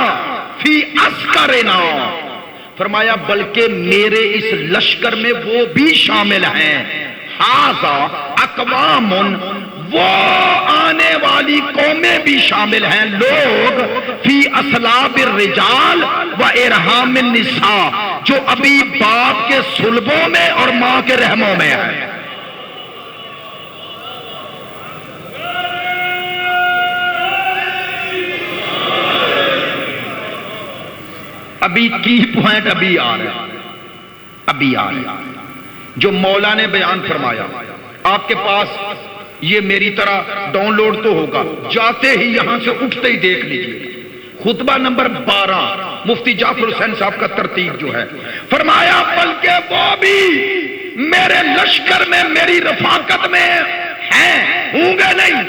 فِي أَسْكَرِنَا، فرمایا بلکہ میرے اس لشکر میں وہ بھی شامل ہیں، ہذا اقوام، وہ آنے والی قومیں بھی شامل ہیں، لوگ فی اصلاب الرجال و ارحام النساء، جو ابھی باپ کے صلبوں میں اور ماں کے رحموں میں ہیں۔ ابھی کی پوائنٹ ابھی آ رہا ہے، ابھی آ رہا ہے جو مولا نے بیان فرمایا۔ آپ کے پاس یہ میری طرح ڈاؤن لوڈ تو ہوگا، جاتے ہی یہاں سے اٹھتے ہی دیکھ لیجئے۔ خطبہ نمبر 12 مفتی جعفر حسین صاحب کا ترتیب جو ہے، فرمایا بلکہ وہ بھی میرے لشکر میں، میری رفاقت میں ہیں، ہوں گے نہیں،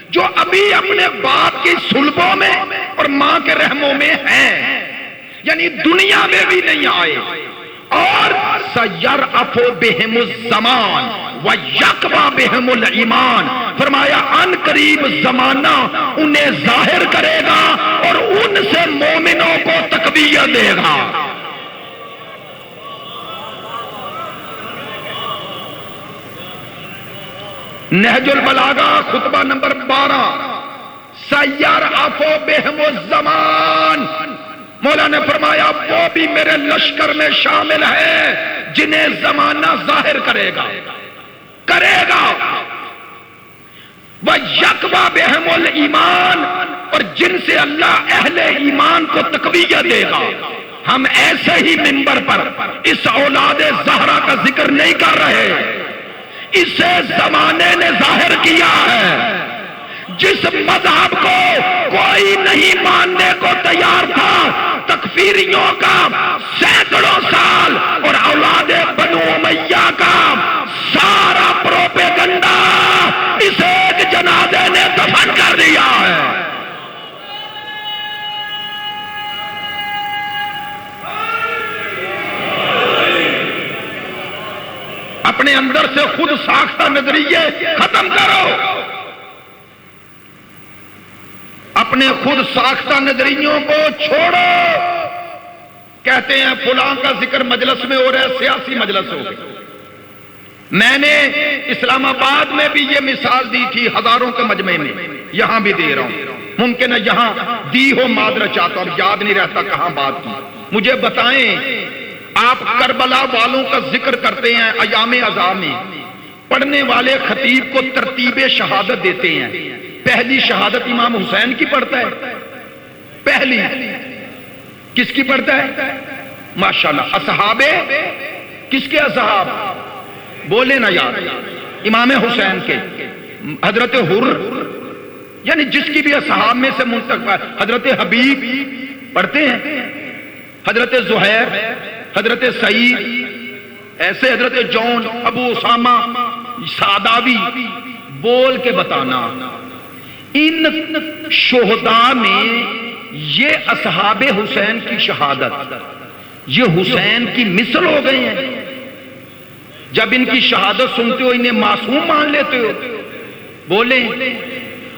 جو ابھی اپنے باپ کی صلبوں میں اور ماں کے رحموں میں ہیں، یعنی دنیا میں بھی نہیں آئے۔ اور سَيَرْعَفُ بِهِمُ الزَّمَانِ وَيَقْوَى بِهِمُ الْإِيمَانِ، فرمایا ان قریب زمانہ انہیں ظاہر کرے گا اور ان سے مومنوں کو تقویت دے گا۔ نہج البلاغہ خطبہ نمبر 12، سَيَرْعَفُ بِهِمُ الزَّمَانِ، مولا نے فرمایا وہ بھی میرے لشکر میں شامل ہے جنہیں زمانہ ظاہر کرے گا، وَيَقْوَى بِهِمُ الْإِيمَانِ، اور جن سے اللہ اہل ایمان کو تقویت دے گا۔ ہم ایسے ہی منبر پر اس اولاد زہرا کا ذکر نہیں کر رہے، اسے زمانے نے ظاہر کیا ہے۔ جس مذہب کو کوئی نہیں ماننے کو تیار تھا، تکفیریوں کا سینکڑوں سال اور اولاد بنو امیہ کا سارا پروپیگنڈا اس ایک جنازے نے دفن کر دیا ہے۔ اپنے اندر سے خود ساختہ نظریے ختم کرو، اپنے خود ساختہ نظریوں کو چھوڑو۔ کہتے ہیں فلاں کا ذکر مجلس میں ہو رہا ہے، سیاسی مجلس ہو گئی، میں نے اسلام آباد میں بھی یہ مثال دی تھی ہزاروں کے مجمع میں، یہاں بھی دے رہا ہوں، ممکن ہے یہاں دی ہو، معذرت چاہتا ہوں، یاد نہیں رہتا کہاں بات کی۔ مجھے بتائیں، آپ کربلا والوں کا ذکر کرتے ہیں ایام عزا میں، پڑھنے والے خطیب کو ترتیب شہادت دیتے ہیں، پہلی شہادت امام حسین کی پڑھتا ہے، پہلی کس کی پڑھتا ہے؟ ماشاءاللہ، اصحاب کس کے اصحاب؟ بولے نا یار، امام حسین کے، حضرت حر، یعنی جس کی بھی اصحاب میں سے منتخب، حضرت حبیب پڑھتے ہیں، حضرت زہیر، حضرت سعید، ایسے حضرت جون، ابو اسامہ، سعداوی، بول کے بتانا ان شہداء میں یہ اصحاب حسین کی شہادت یہ حسین کی مثل ہو گئی ہیں۔ جب ان کی شہادت سنتے ہو انہیں معصوم مان لیتے ہو؟ بولیں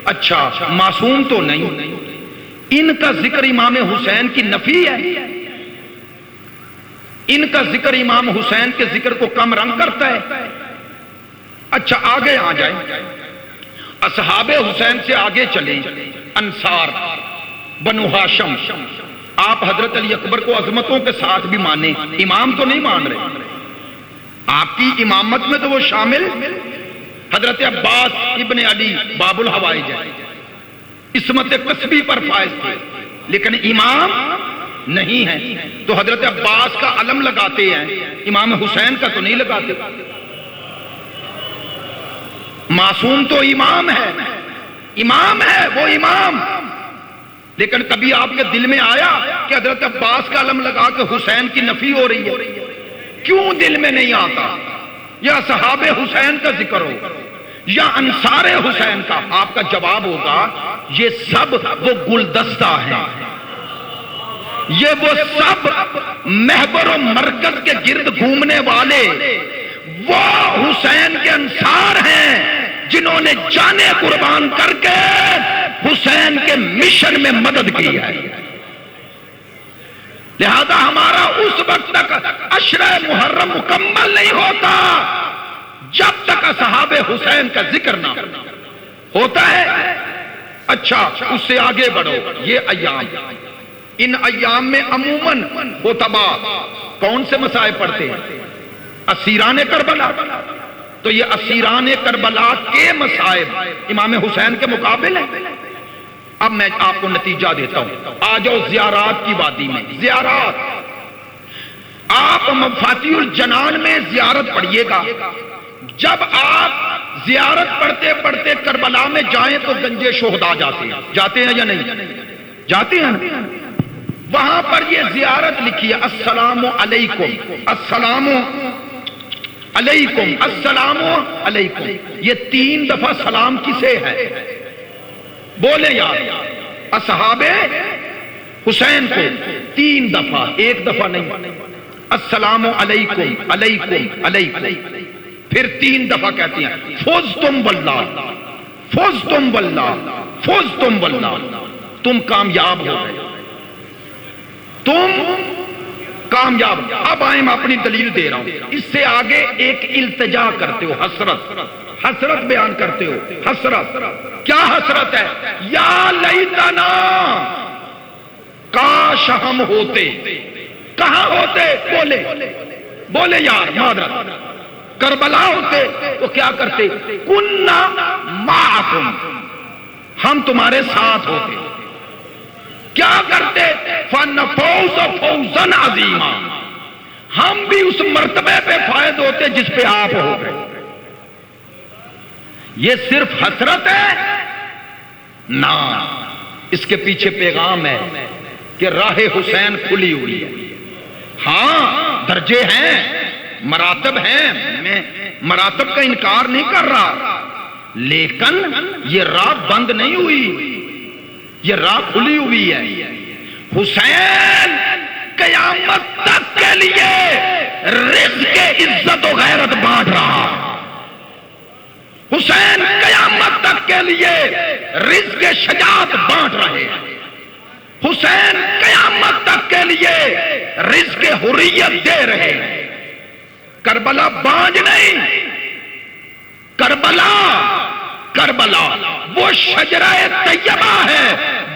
اچھا معصوم تو نہیں، ان کا ذکر امام حسین کی نفی ہے، ان کا ذکر امام حسین کے ذکر کو کم رنگ کرتا ہے۔ اچھا آگے آ جائیں، اصحاب حسین سے آگے چلیں، انصار، بنو ہاشم، آپ حضرت علی اکبر کو عظمتوں کے ساتھ بھی مانیں، امام تو نہیں مان رہے، آپ کی امامت میں تو وہ شامل، حضرت عباس ابن علی باب الحوائج ہے، عصمت قصبی پر فائز تھے، لیکن امام نہیں ہے، تو حضرت عباس کا علم لگاتے ہیں، امام حسین کا تو نہیں لگاتے۔ معصوم تو امام ہے، امام ہے وہ امام، لیکن کبھی آپ کے دل میں آیا کہ حضرت عباس کا علم لگا کے حسین کی نفی ہو رہی ہے؟ کیوں دل میں نہیں آتا؟ یا صحاب حسین کا ذکر ہو یا انصار حسین کا، آپ کا جواب ہوگا یہ سب وہ گلدستہ ہیں، یہ وہ سب محور و مرکز کے گرد گھومنے والے وہ حسین کے انصار ہیں جنہوں نے جانیں قربان کر کے حسین کے مشن میں مدد کی ہے۔ لہذا ہمارا اس وقت تک عشرہ محرم مکمل نہیں ہوتا جب تک اصحاب حسین کا ذکر نہ ہوتا ہے۔ اچھا اس سے آگے بڑھو، یہ ایام، ان ایام میں عموماً خطبہ کون سے مسائل پڑھتے ہیں؟ اسیران کربلا، تو یہ اسیران کربلا کے مسائل امام حسین کے مقابل ہیں۔ اب میں آپ کو نتیجہ دیتا ہوں، آ جاؤ زیارات کی وادی میں، زیارات، آپ مفاتیح الجنان میں زیارت پڑھیے گا، جب آپ زیارت پڑھتے پڑھتے کربلا میں جائیں تو گنج شہداء جاتے ہیں یا نہیں جاتے ہیں؟ وہاں پر یہ زیارت لکھی ہے، السلام علیکم، السلام علیکم، السلام علیکم، یہ 3 دفعہ سلام کسے ہے؟ بولے یار، اصحاب حسین کو 3 دفعہ، 1 دفعہ نہیں، السلام علیکم علیکم علیکم، پھر 3 دفعہ کہتے ہیں فزتم واللہ، فزتم واللہ، فزتم واللہ، تم کامیاب ہو گئے، تم کامیاب۔ اب آئیں میں اپنی دلیل دے رہا ہوں، اس سے آگے ایک التجا کرتے ہو، حسرت، حسرت بیان کرتے ہو، حسرت، کیا حسرت ہے؟ یا لیتنا، کاش ہم ہوتے، کہاں ہوتے؟ بولے یار معذرت، کربلا ہوتے تو کیا کرتے؟ کننا معکم، ہم تمہارے ساتھ ہوتے، کیا کرتے؟ فنفوز فوزا عظیما، ہم بھی اس مرتبے پہ فائد ہوتے جس پہ آپ ہو گئے۔ یہ صرف حسرت ہے؟ نہ، اس کے پیچھے پیغام ہے کہ راہ حسین کھلی ہوئی ہے۔ ہاں درجے ہیں، مراتب ہیں، میں مراتب کا انکار نہیں کر رہا، لیکن یہ راہ بند نہیں ہوئی، یہ راہ کھلی ہوئی ہے۔ حسین قیامت تک کے لیے رزق عزت و غیرت بانٹ رہا، حسین قیامت تک کے لیے رزق شجاعت بانٹ رہے ہیں، حسین قیامت تک کے لیے رزق حریت دے رہے ہیں۔ کربلا بانج نہیں، کربلا کربلا وہ شجرہ طیبہ ہے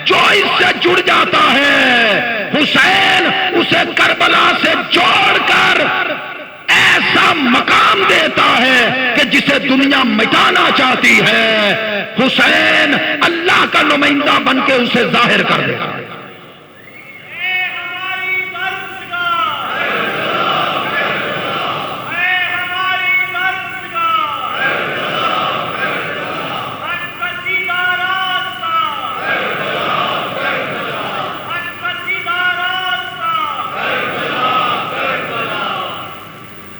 جو اس سے جڑ جاتا ہے، حسین اسے کربلا سے جوڑ کر ایسا مقام دیتا ہے کہ جسے دنیا مٹانا چاہتی ہے، حسین اللہ کا نمائندہ بن کے اسے ظاہر کر دیتا ہے۔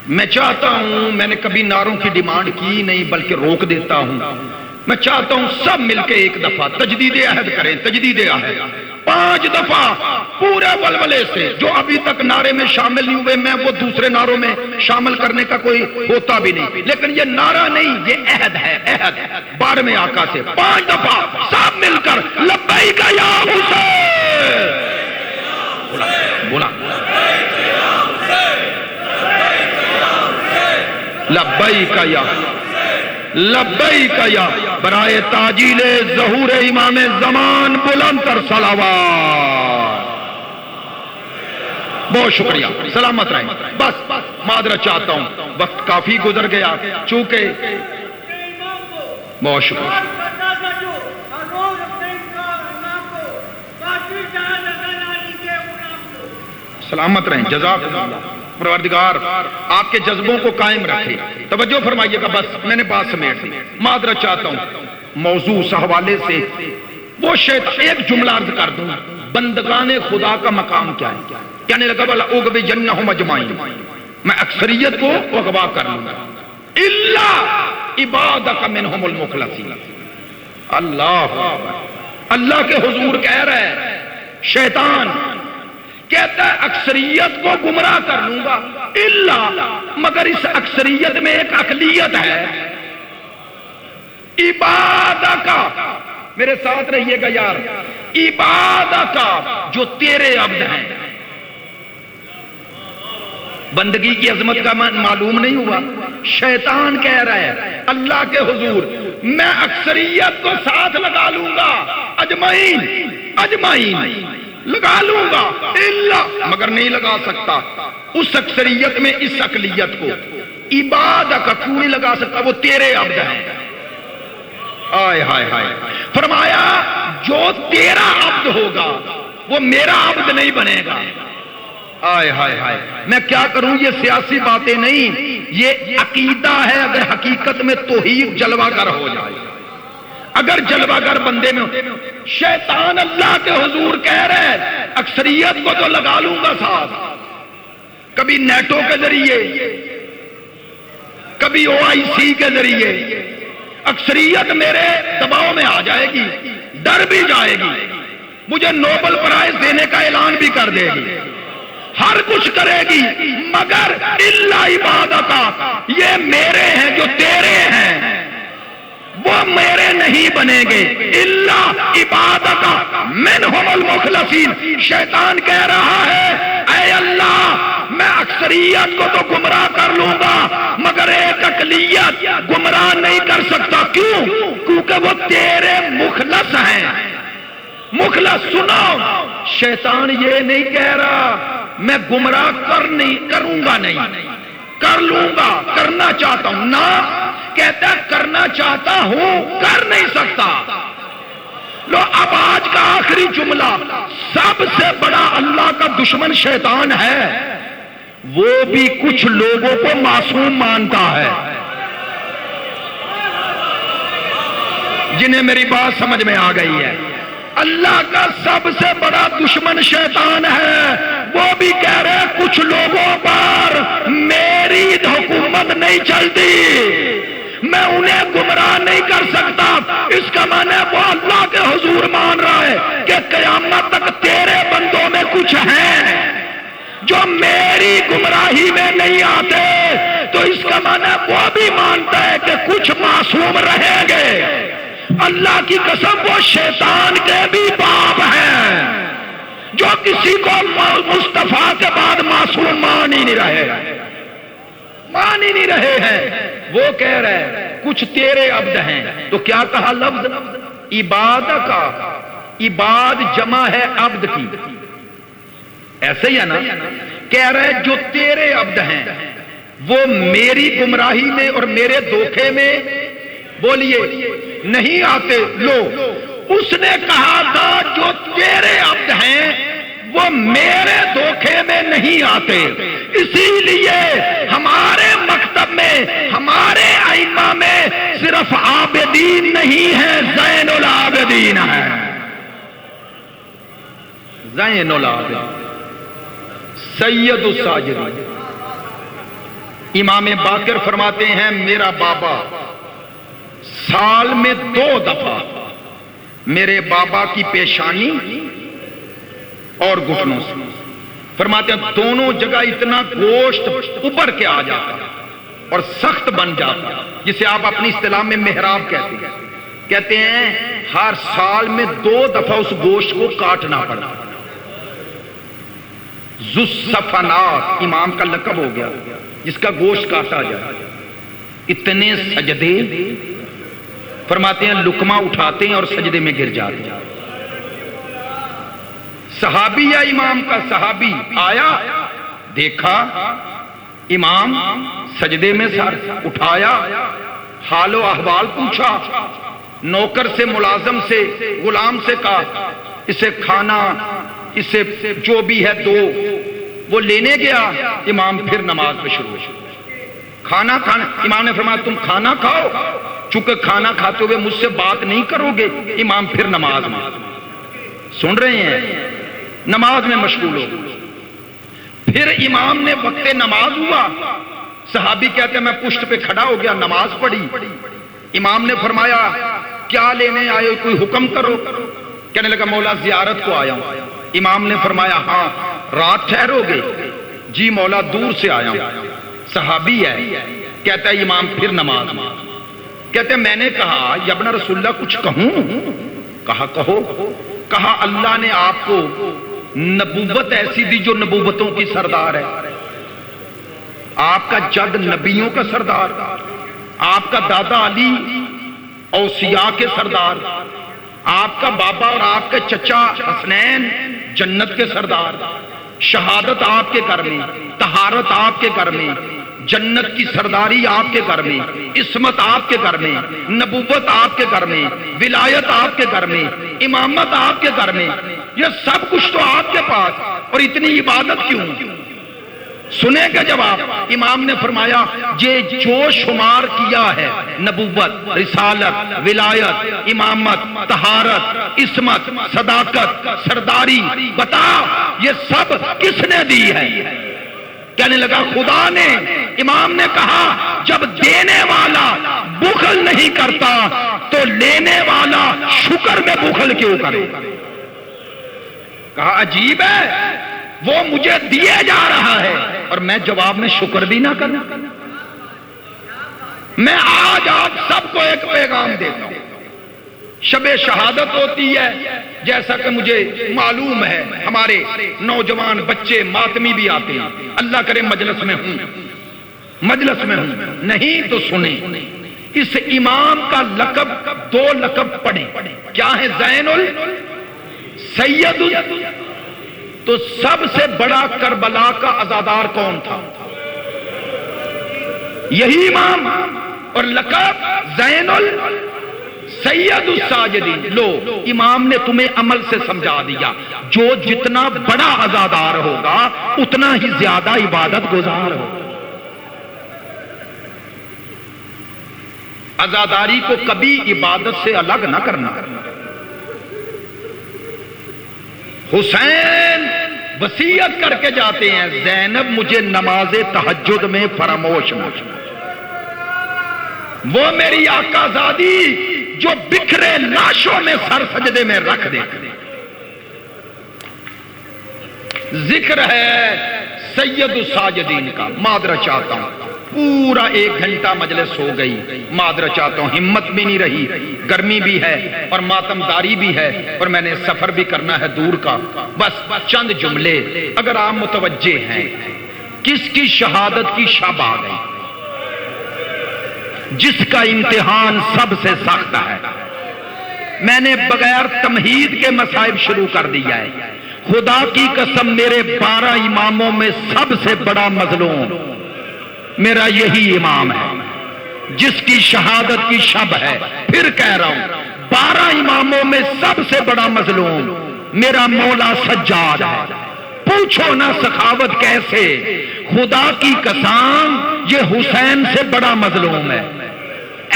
میں چاہتا ہوں، میں نے کبھی نعروں کی ڈیمانڈ کی نہیں بلکہ روک دیتا ہوں، میں چاہتا ہوں سب مل کے ایک دفعہ تجدید عہد کریں، تجدید عہد 5 دفعہ پورے ولولے سے۔ جو ابھی تک نعرے میں شامل نہیں ہوئے میں وہ دوسرے نعروں میں شامل کرنے کا کوئی ہوتا بھی نہیں، لیکن یہ نعرہ نہیں، یہ عہد ہے، عہد 12ویں آقا سے 5 دفعہ سب مل کر لبیک یا حسین بولا، لبیک یا لبیک یا برائے تاجیل ظہور امام زمان بلند تر صلوات۔ بہت شکریہ، سلامت رہیں۔ بس معذرت چاہتا ہوں، وقت کافی گزر گیا چونکہ بہت شکریہ۔ سلامت رہیں، جزاک اللہ۔ پروردگار آپ کے جذبوں کو قائم رکھے۔ توجہ فرمائیے گا، بس میں نے بات سمیٹ دی، معذرت چاہتا ہوں۔ موضوع اس حوالے سے وہ شیطان، ایک جملہ عرض کر دوں، بندگان خدا کا مقام کیا ہے؟ کہنے لگا بلا اغوینہم اجمعین، میں اکثریت کو اغوا کر لوں گا، الا عبادک منہم المخلصین۔ اللہ کے حضور کہہ رہے ہیں، شیطان کہتا ہے اکثریت کو گمراہ کر لوں گا، مگر اس اکثریت میں ایک اقلیت ہے، عبادہ کا، میرے ساتھ رہیے گا یار، عبادہ کا جو تیرے عبد ہیں۔ بندگی کی عظمت کا معلوم نہیں ہوا؟ شیطان کہہ رہا ہے اللہ کے حضور میں اکثریت کو ساتھ لگا لوں گا، اجمعین لگا لوں گا، مگر نہیں لگا سکتا اس اکثریت میں اس اقلیت کو۔ عبادہ کا کیوں نہیں لگا سکتا؟ وہ تیرے عبد ہیں۔ آئے ہائے ہائے، فرمایا جو تیرا عبد ہوگا وہ میرا عبد نہیں بنے گا۔ آئے ہائے ہائے، میں کیا کروں؟ یہ سیاسی باتیں نہیں، یہ عقیدہ ہے۔ اگر حقیقت میں توحید جلوہ گر ہو جائے، اگر جلوہ گر بندے میں، شیطان اللہ کے حضور کہہ رہے ہیں اکثریت کو تو لگا لوں گا ساتھ، کبھی نیٹو کے ذریعے، کبھی OIC کے ذریعے، اکثریت میرے دباؤ میں آ جائے گی، ڈر بھی جائے گی، مجھے نوبل پرائز دینے کا اعلان بھی کر دے گی، ہر کچھ کرے گی، مگر الا عبادہ، یہ میرے ہیں جو تیرے ہیں وہ میرے نہیں بنیں گے، الا عبادہ منہم المخلصین۔ شیطان کہہ رہا ہے اے اللہ میں اکثریت کو تو گمراہ کر لوں گا مگر ایک اقلیت گمراہ نہیں کر سکتا۔ کیوں؟ کیونکہ وہ تیرے مخلص ہیں۔ مخلص سنو، شیطان یہ نہیں کہہ رہا میں گمراہ کروں گا، نہیں کر لوں گا، کرنا چاہتا ہوں، نہ کہتا ہے کرنا چاہتا ہوں، کر نہیں سکتا۔ لو اب آج کا آخری جملہ، سب سے بڑا اللہ کا دشمن شیطان ہے، وہ بھی کچھ لوگوں کو معصوم مانتا ہے۔ جنہیں میری بات سمجھ میں آ گئی ہے، اللہ کا سب سے بڑا دشمن شیطان ہے، وہ بھی کہہ رہے ہیں کچھ لوگوں پر میری حکومت نہیں چلتی، میں انہیں گمراہ نہیں کر سکتا۔ اس کا معنی وہ اللہ کے حضور مان رہا ہے کہ قیامت تک تیرے بندوں میں کچھ ہیں جو میری گمراہی میں نہیں آتے، تو اس کا معنی وہ بھی مانتا ہے کہ کچھ معصوم رہیں گے۔ اللہ کی قسم وہ شیطان کے بھی باپ ہیں جو کسی کو مصطفیٰ کے بعد معصوم مان ہی نہیں رہے ہیں۔ وہ کہہ رہے ہیں کچھ تیرے عبد ہیں. تو کیا کہا لفظ عباد کا؟ عباد جمع ہے عبد کی. ایسے ہی ہے نا؟ کہہ رہے جو تیرے عبد ہیں وہ میری گمراہی میں اور میرے دھوکے میں بولیے نہیں آتے. لو اس نے کہا تھا جو تیرے عبد ہیں وہ میرے دھوکے میں نہیں آتے. اسی لیے ہمارے مکتب میں ہمارے ائمہ میں صرف عابدین نہیں ہے، زین العابدین ہے. زین العابدین سید الساجدین. امام باقر فرماتے ہیں میرا بابا سال میں 2 دفعہ میرے بابا کی پیشانی اور گھٹنوں سے، فرماتے ہیں دونوں جگہ اتنا گوشت ابھر کے آ جاتا اور سخت بن جاتا، جسے آپ اپنی اصطلاح میں محراب کہتے ہیں. کہتے ہیں ہر سال میں 2 دفعہ اس گوشت کو کاٹنا پڑا. ذو الصفنات امام کا لقب ہو گیا جس کا گوشت کاٹا جائے. اتنے سجدے، فرماتے ہیں لقمہ اٹھاتے ہیں اور سجدے میں گر جاتے ہیں. صحابی یا امام کا صحابی آیا، دیکھا امام سجدے میں سر اٹھایا، حال و احوال پوچھا، نوکر سے ملازم سے غلام سے کہا اسے کھانا اسے جو بھی ہے دو. وہ لینے گیا، امام پھر نماز پہ شروع. کھانا کھانا، امام نے فرمایا تم کھانا کھاؤ، چونکہ کھانا کھاتے ہوئے مجھ سے بات نہیں کرو گے. امام پھر نماز میں، سن رہے ہیں، نماز میں مشغول ہو. پھر امام نے وقت نماز ہوا، صحابی کہتے ہیں میں پشت پہ کھڑا ہو گیا، نماز پڑھی. امام نے فرمایا کیا لینے آئے ہو، کوئی حکم کرو. کہنے لگا مولا زیارت کو آیا ہوں. امام نے فرمایا ہاں رات ٹھہرو گے؟ جی مولا دور سے آیا ہوں. صحابی ہے، کہتا ہے امام پھر نماز. کہتے ہیں میں نے کہا یا ابن رسول اللہ کچھ کہوں؟ کہا کہو. کہا اللہ نے آپ کو نبوت ایسی دی جو نبوتوں کی سردار ہے. آپ کا جد نبیوں کا سردار، آپ کا دادا علی اوصیاء کے سردار، آپ کا بابا اور آپ کے چچا حسنین جنت کے سردار. شہادت آپ کے گھر میں، طہارت آپ کے گھر میں، جنت کی سرداری آپ کے گھر میں، عصمت آپ کے گھر میں، نبوت آپ کے گھر میں، ولایت آپ کے گھر میں، امامت آپ کے گھر میں. یہ سب کچھ تو آپ کے پاس، اور اتنی عبادت کیوں؟ سنیں گے جواب. امام نے فرمایا یہ جو شمار کیا ہے نبوت، رسالت، ولایت، امامت، طہارت، عصمت، صداقت، سرداری، بتا یہ سب کس نے دی ہے؟ کہنے لگا خدا نے. امام نے کہا جب دینے والا بخل نہیں کرتا تو لینے والا شکر میں بخل کیوں کرے؟ کہا عجیب ہے، وہ مجھے دیے جا رہا ہے اور میں جواب میں شکر بھی نہ کروں. میں آج آپ سب کو ایک پیغام دیتا ہوں. شب شہادت ہوتی ہے، جیسا کہ مجھے معلوم ہے ہمارے نوجوان بچے ماتمی بھی آتے ہیں. اللہ کرے مجلس میں ہوں، مجلس میں ہوں. نہیں تو سنیں، اس امام کا لقب 2 لقب پڑھیں. کیا ہے؟ زین سید. تو سب سے بڑا کربلا کا عزادار کون تھا؟ یہی امام. اور لقب زین سید الساجدین. لو امام نے تمہیں عمل سے سمجھا دیا، جو جتنا بڑا عزادار ہوگا اتنا ہی زیادہ عبادت گزار ہوگا. عزاداری کو کبھی عبادت سے الگ نہ کرنا. حسین وصیت کر کے جاتے ہیں زینب مجھے نماز تہجد میں فراموش نہ. وہ میری آقا زادی جو بکھرے لاشوں میں سر سجدے میں رکھ دے. ذکر ہے سید الساجدین کا. معذرت چاہتا ہوں، پورا 1 گھنٹہ مجلس ہو گئی. معذرت چاہتا ہوں، ہمت بھی نہیں رہی، گرمی بھی ہے اور ماتمداری بھی ہے اور میں نے سفر بھی کرنا ہے دور کا. بس چند جملے اگر آپ متوجہ ہیں. کس کی شہادت کی شب آ گئی؟ جس کا امتحان سب سے سخت ہے۔ میں نے بغیر تمہید کے مصائب شروع کر دیا ہے۔ خدا کی قسم میرے 12 اماموں میں سب سے بڑا مظلوم میرا یہی امام ہے جس کی شہادت کی شب ہے۔ پھر کہہ رہا ہوں 12 اماموں میں سب سے بڑا مظلوم میرا مولا سجاد ہے۔ پوچھو نہ سخاوت کیسے، خدا کی قسم یہ حسین سے بڑا مظلوم ہے۔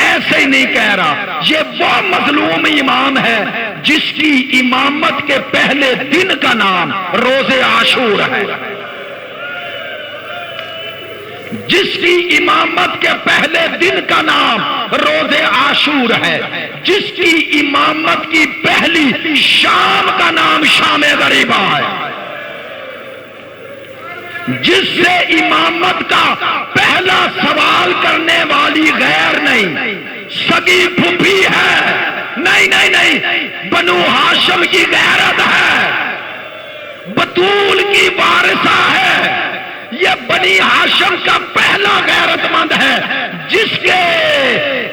ایسے ہی نہیں کہہ رہا، یہ وہ مظلوم امام ہے جس کی امامت کے پہلے دن کا نام روز عاشور ہے، جس کی امامت کے پہلے دن کا نام روز عاشور ہے، جس کی امامت کی پہلی شام کا نام شام غریبہ ہے، جس سے امامت کا پہلا سوال کرنے والی غیر نہیں سگی پھوپھی ہے، نہیں بنو ہاشم کی غیرت ہے، بطول کی وارثہ ہے، یہ بنی ہاشم کا پہلا غیرت مند ہے جس کے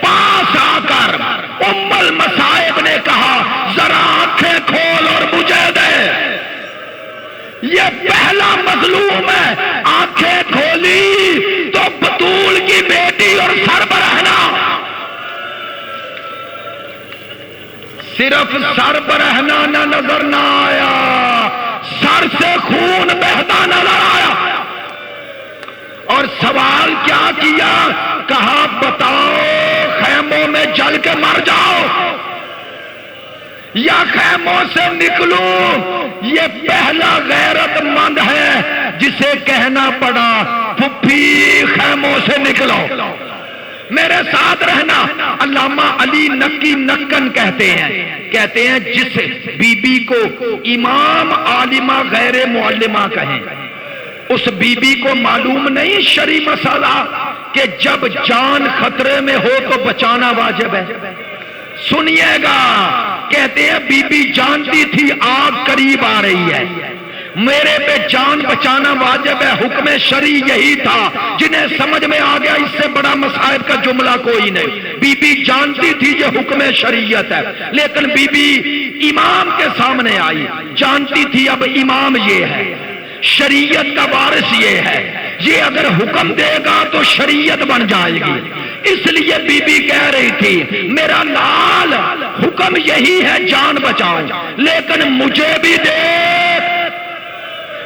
پاس آ کر ام المصائب نے کہا ذرا آنکھیں کھول اور مجھے دے۔ یہ پہلا مظلوم ہے، آنکھیں کھولی تو بطول کی بیٹی اور سر برہنہ، صرف سر برہنہ نہ نظر نہ آیا، سر سے خون بہتا نظر آیا۔ اور سوال کیا کیا؟ کہا بتاؤ خیموں میں جل کے مر جاؤ یا خیموں سے نکلوں؟ یہ پہلا غیرت مند ہے جسے کہنا پڑا پھپھی خیموں سے نکلو۔ میرے ساتھ رہنا، علامہ علی نقی نکن کہتے ہیں جس بی بی کو امام عالمہ غیر معلمہ کہیں، اس بی بی کو معلوم نہیں شرعی مسئلہ کہ جب جان خطرے میں ہو تو بچانا واجب ہے۔ سنیے گا، کہتے ہیں بی بی جانتی تھی آگ قریب آ رہی ہے، میرے پہ جان بچانا واجب ہے، حکم شرعی یہی تھا۔ جنہیں سمجھ میں آ گیا اس سے بڑا مصائب کا جملہ کوئی نہیں۔ بی بی جانتی تھی یہ حکم شریعت ہے، لیکن بی بی امام کے سامنے آئی، جانتی تھی اب امام یہ ہے، شریعت کا وارث یہ ہے، یہ اگر حکم دے گا تو شریعت بن جائے گی۔ اس لیے بی بی کہہ رہی تھی میرا لال حکم یہی ہے جان بچاؤ، لیکن مجھے بھی دے،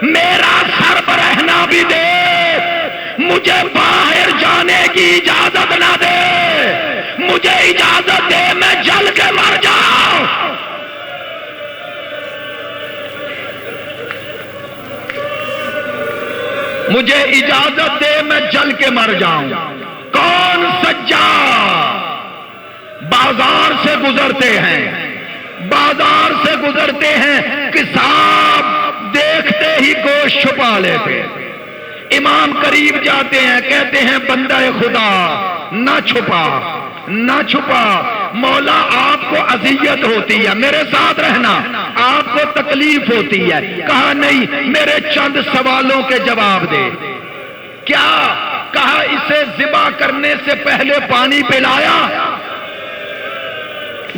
میرا سر برہنہ بھی دے، مجھے باہر جانے کی اجازت نہ دے، مجھے اجازت دے میں جل کے مر جاؤں۔ مجھے اجازت دے میں جل کے مر جاؤں۔ کون سجاد بازار سے گزرتے ہیں کساب دیکھتے ہی گوشت چھپا لیتے، امام قریب جاتے ہیں کہتے ہیں بندہ خدا نہ چھپا، مولا آپ کو اذیت ہوتی ہے، میرے ساتھ رہنا، آپ کو تکلیف ہوتی ہے۔ کہا نہیں، میرے چند سوالوں کے جواب دے۔ کیا کہا؟ اسے ذبح کرنے سے پہلے پانی پلایا؟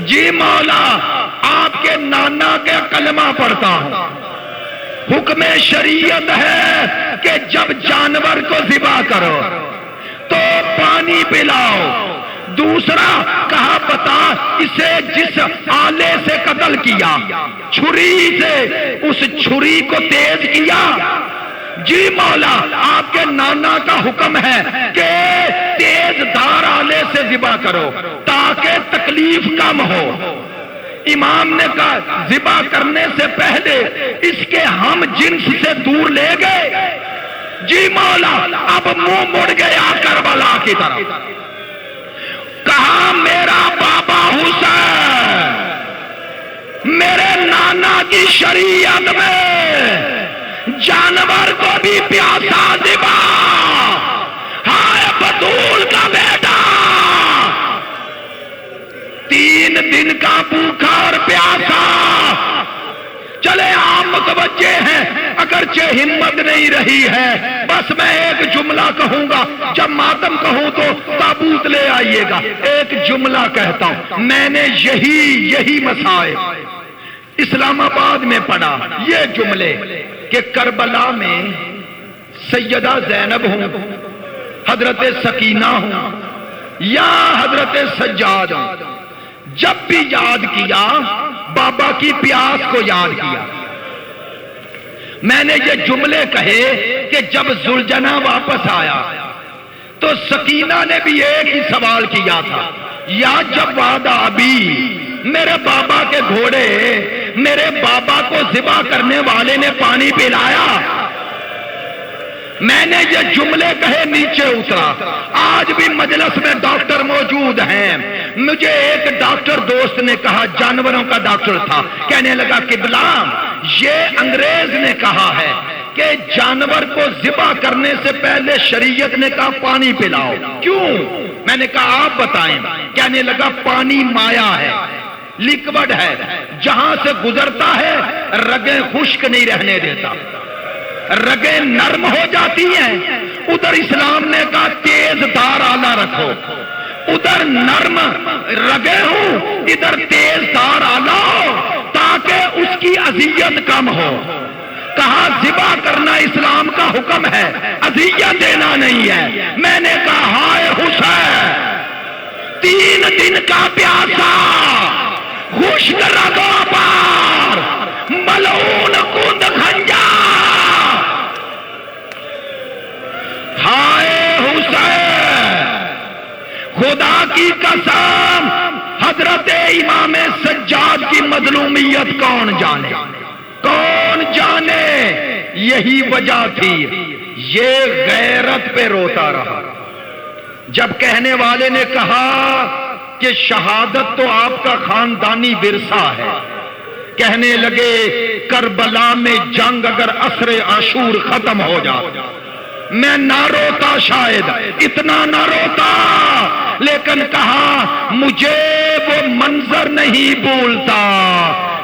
جی مولا آپ کے نانا کے کلمہ پڑھتا ہوں، حکم شریعت ہے کہ جب جانور کو ذبح کرو تو پانی پلاؤ۔ دوسرا کہا بتا اسے جس آلے سے قتل کیا، چھری سے، اس چھری کو تیز کیا؟ جی مولا آپ کے نانا کا حکم ہے کہ تیز دھار آلے سے ذبح کرو تاکہ تکلیف کم ہو۔ امام نے کہا ذبح کرنے سے پہلے اس کے ہم جنس سے دور لے گئے؟ جی مولا اب منہ مڑ گیا کربلا کی طرف۔ کہا میرا بابا حسین میرے نانا کی شریعت میں جانور کو بھی پیاسا ذبح، ہائے بطول کا بیٹا 3 دن کا بھوکا اور پیاسا۔ چلے عام متوجہ ہیں، اگرچہ ہمت نہیں رہی ہے، بس میں ایک جملہ کہوں گا، جب ماتم کہوں تو تابوت لے آئیے گا، ایک جملہ کہتا ہوں، میں نے یہی مسائل اسلام آباد میں پڑھا، یہ جملے کہ کربلا میں سیدہ زینب ہوں، حضرت سکینہ ہوں یا حضرت سجاد ہوں، جب بھی یاد کیا بابا کی پیاس کو یاد کیا۔ میں نے یہ جملے کہے کہ جب ذوالجناح واپس آیا تو سکینہ نے بھی ایک ہی سوال کیا تھا، یا جب وعدہ ابھی میرے بابا کے گھوڑے میرے بابا کو ذبح کرنے والے نے پانی پلایا؟ میں نے یہ جملے کہے نیچے اترا۔ آج بھی مجلس میں ڈاکٹر موجود ہیں، مجھے ایک ڈاکٹر دوست نے کہا، جانوروں کا ڈاکٹر تھا، کہنے لگا قبلہ یہ انگریز نے کہا ہے کہ جانور کو ذبح کرنے سے پہلے شریعت نے کہا پانی پلاؤ، کیوں؟ میں نے کہا آپ بتائیں۔ کہنے لگا پانی مایا ہے، لیکوڈ ہے، جہاں سے گزرتا ہے رگیں خشک نہیں رہنے دیتا، رگیں نرم ہو جاتی ہیں۔ ادھر اسلام نے کہا تیز دار آلہ رکھو، ادھر نرم رگیں ہوں، ادھر تیز دار آلہ ہو تاکہ اس کی اذیت کم ہو۔ کہا ذبح کرنا اسلام کا حکم ہے، اذیت دینا نہیں ہے۔ میں نے کہا ہائے حسین، 3 دن کا پیاسا، خشک رگوں پر ملعون کند کھنجا، ہائے حسین، خدا کی قسم حضرت امام سجاد کی مظلومیت کون جانے، کون جانے۔ یہی وجہ تھی یہ غیرت پہ روتا رہا۔ جب کہنے والے نے کہا کہ شہادت تو آپ کا خاندانی ورثہ ہے، کہنے لگے کربلا میں جنگ اگر عصر عاشور ختم ہو جائے میں نہ روتا، شاید اتنا نہ روتا، لیکن کہا مجھے وہ منظر نہیں بھولتا۔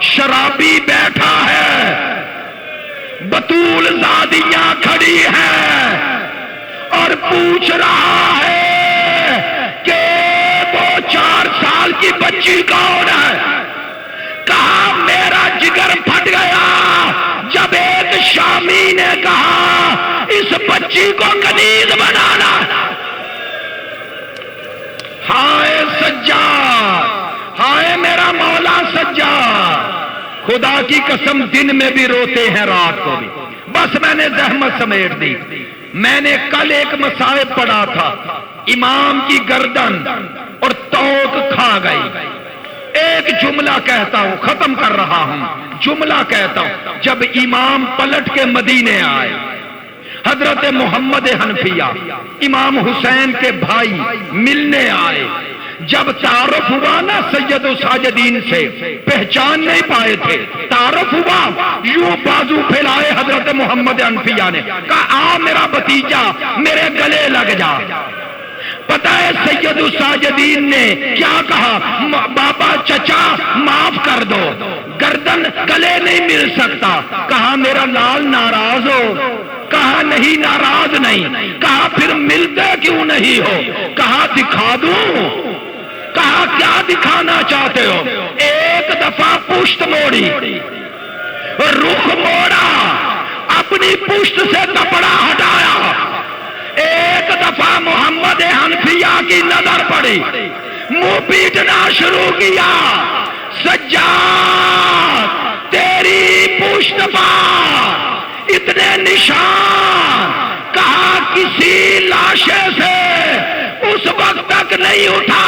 شرابی بیٹھا ہے، بطول زادیاں کھڑی ہیں اور پوچھ رہا ہے کہ وہ 4 سال کی بچی کون ہے؟ کہا میرا جگر پھٹ گیا جب ایک شامی نے کہا اس بچی کو کنیز بنانا۔ ہائے سجاد، ہائے میرا مولا سجاد، خدا کی قسم دن میں بھی روتے ہیں، رات کو بھی۔ بس میں نے زحمت سمیٹ دی۔ میں نے کل ایک مصائب پڑھا تھا، امام کی گردن اور توق کھا گئی۔ ایک جملہ کہتا ہوں، ختم کر رہا ہوں، جملہ کہتا ہوں۔ جب امام پلٹ کے مدینے آئے، حضرت محمد حنفیہ امام حسین کے بھائی ملنے آئے، جب تعارف ہوا نا سید الساجدین سے، پہچان نہیں پائے تھے، تعارف ہوا، یوں بازو پھیلائے حضرت محمد حنفیہ نے، کہا آ میرا بھتیجا میرے گلے لگ جا۔ پتہ ہے سید الساجدین نے کیا کہا؟ بابا چچا معاف کر دو، گردن گلے نہیں مل سکتا۔ کہا میرا لال ناراض ہو؟ کہا نہیں ناراض نہیں۔ کہا پھر ملتے کیوں نہیں ہو؟ کہا دکھا دوں۔ کہا کیا دکھانا چاہتے ہو؟ ایک دفعہ پشت موڑی، رخ موڑا، اپنی پشت سے کپڑا ہٹایا، ایک دفعہ محمد حنفیہ کی نظر پڑی، منہ پیٹنا شروع کیا، سجاد تیری پشت پر اتنے نشان، کہا کسی لاشے سے اس وقت تک نہیں اٹھا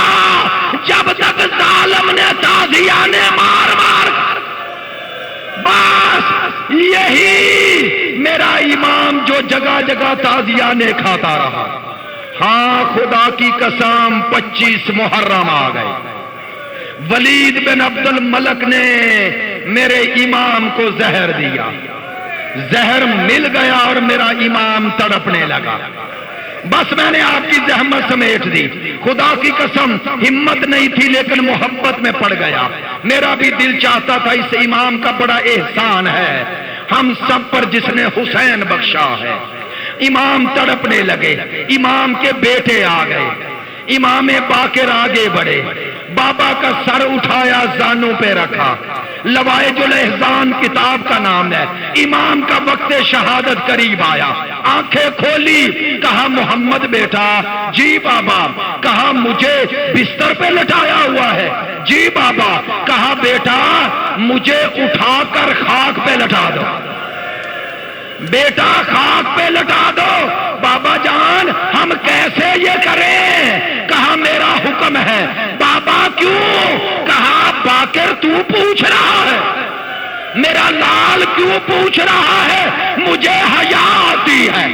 جب تک ظالم نے تازیہ نے مار مار کر۔ بس یہی میرا امام جو جگہ جگہ تازیہ نے کھاتا رہا۔ ہاں خدا کی قسم 25 محرم آ گئے، ولید بن عبد الملک نے میرے امام کو زہر دیا، زہر مل گیا اور میرا امام تڑپنے لگا۔ بس میں نے آپ کی زحمت سمیٹ دی، خدا کی قسم ہمت نہیں تھی لیکن محبت میں پڑ گیا۔ میرا بھی دل چاہتا تھا اس امام کا بڑا احسان ہے ہم سب پر جس نے حسین بخشا ہے، امام تڑپنے لگے، امام کے بیٹے آ گئے، امام باقر آگے بڑھے، بابا کا سر اٹھایا زانوں پہ رکھا، لوائج الاحزان کتاب کا نام ہے، امام کا وقت شہادت قریب آیا، آنکھیں کھولی، کہا محمد بیٹا، جی بابا، کہا مجھے بستر پہ لٹایا ہوا ہے، جی بابا، کہا بیٹا مجھے اٹھا کر خاک پہ لٹا دو، بیٹا خاک پہ لٹا دو، بابا جان ہم کیسے یہ کریں؟ کہا میرا حکم ہے، بابا کیوں؟ کہا باقر تو پوچھ رہا ہے، میرا لال کیوں پوچھ رہا ہے؟ مجھے حیا آتی ہے،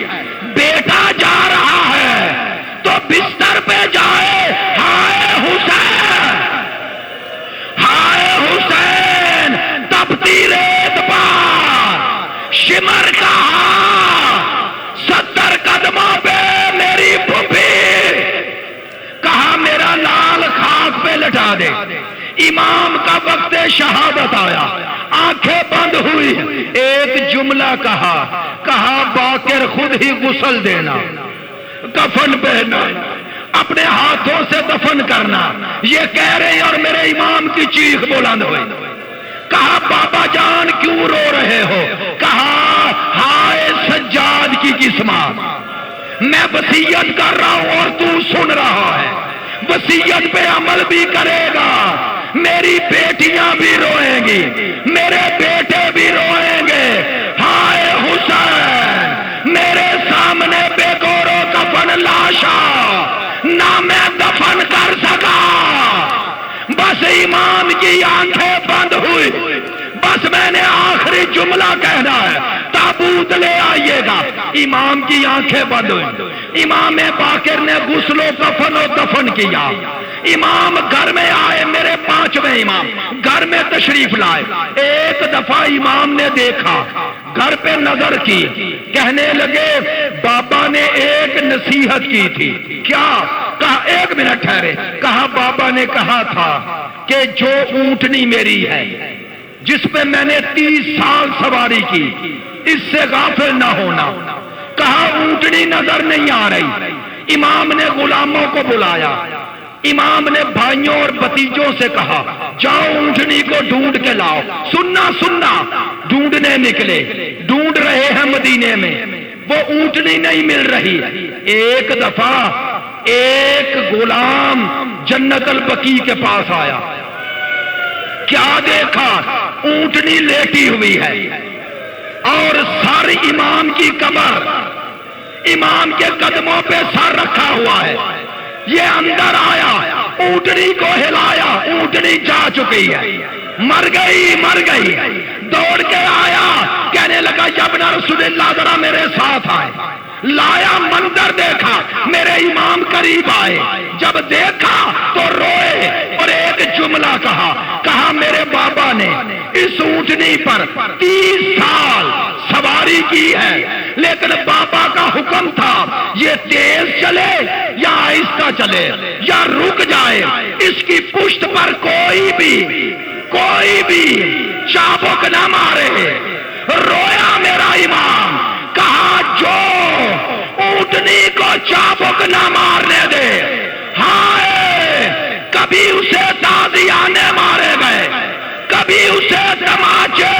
بیٹا جا رہا ہے تو بستر پہ جائے، ہائے حسین، ہائے حسین، تپتی ریت پار شمر کہا 70 قدموں پہ میری پھوپھی، کہا میرا لال خاک پہ لٹا دے، امام کا وقت شہادت آیا، آنکھیں بند ہوئی، ایک جملہ کہا، کہا باقر خود ہی غسل دینا، کفن پہنا، اپنے ہاتھوں سے دفن کرنا، یہ کہہ رہے ہیں اور میرے امام کی چیخ بلند ہوئی، کہا بابا جان کیوں رو رہے ہو؟ کہا ہائے سجاد کی قسمت، میں وصیت کر رہا ہوں اور تو سن رہا ہے، وصیت پہ عمل بھی کرے گا، میری بیٹیاں بھی روئیں گی، میرے بیٹے بھی روئیں گے، ہائے حسین میرے سامنے بے گور و کفن لاشا نہ میں دفن کر سکا، بس امام کی آنکھیں بند ہوئی، بس میں نے آخری جملہ کہنا ہے، تابوت لے آئیے گا، امام کی آنکھیں بند ہوئی، امام باقر نے غسل و کفن و دفن کیا، امام گھر میں آئے، میرے 5ویں امام گھر میں تشریف لائے، ایک دفعہ امام نے دیکھا، گھر پہ نظر کی، کہنے لگے بابا نے ایک نصیحت کی تھی، کیا؟ کہا 1 منٹ ٹھہرے، کہا بابا نے کہا تھا کہ جو اونٹنی میری ہے جس پہ میں نے 30 سال سواری کی، اس سے غافل نہ ہونا، کہا اونٹنی نظر نہیں آ رہی، امام نے غلاموں کو بلایا، امام نے بھائیوں اور بھتیجوں سے کہا جاؤ اونٹنی کو ڈھونڈ کے لاؤ، سننا سننا، ڈھونڈنے نکلے، ڈھونڈ رہے ہیں مدینے میں، وہ اونٹنی نہیں مل رہی، ایک دفعہ ایک غلام جنت البقیع کے پاس آیا، کیا دیکھا؟ اونٹنی لیٹی ہوئی ہے اور سر امام کی کمر، امام کے قدموں پہ سر رکھا ہوا ہے، یہ اندر آیا، اونٹنی کو ہلایا، اونٹنی جا چکی ہے، مر گئی مر گئی، دوڑ کے آیا، کہنے لگا یا ابن رسول اللہ ذرا میرے ساتھ آئے، لایا، منظر دیکھا، میرے امام قریب آئے، جب دیکھا تو روئے اور ایک جملہ کہا، کہا میرے بابا نے اس اونٹنی پر 30 سال سواری کی ہے، لیکن بابا کا حکم تھا یہ تیز چلے یا آہستہ چلے یا رک جائے، اس کی پشت پر کوئی بھی چابک نہ مارے، رویا میرا امام، کہا جو اونٹنی کو چابک نہ مارنے دے، ہائے کبھی اسے تازیانے مارے گئے، کبھی اسے تماچے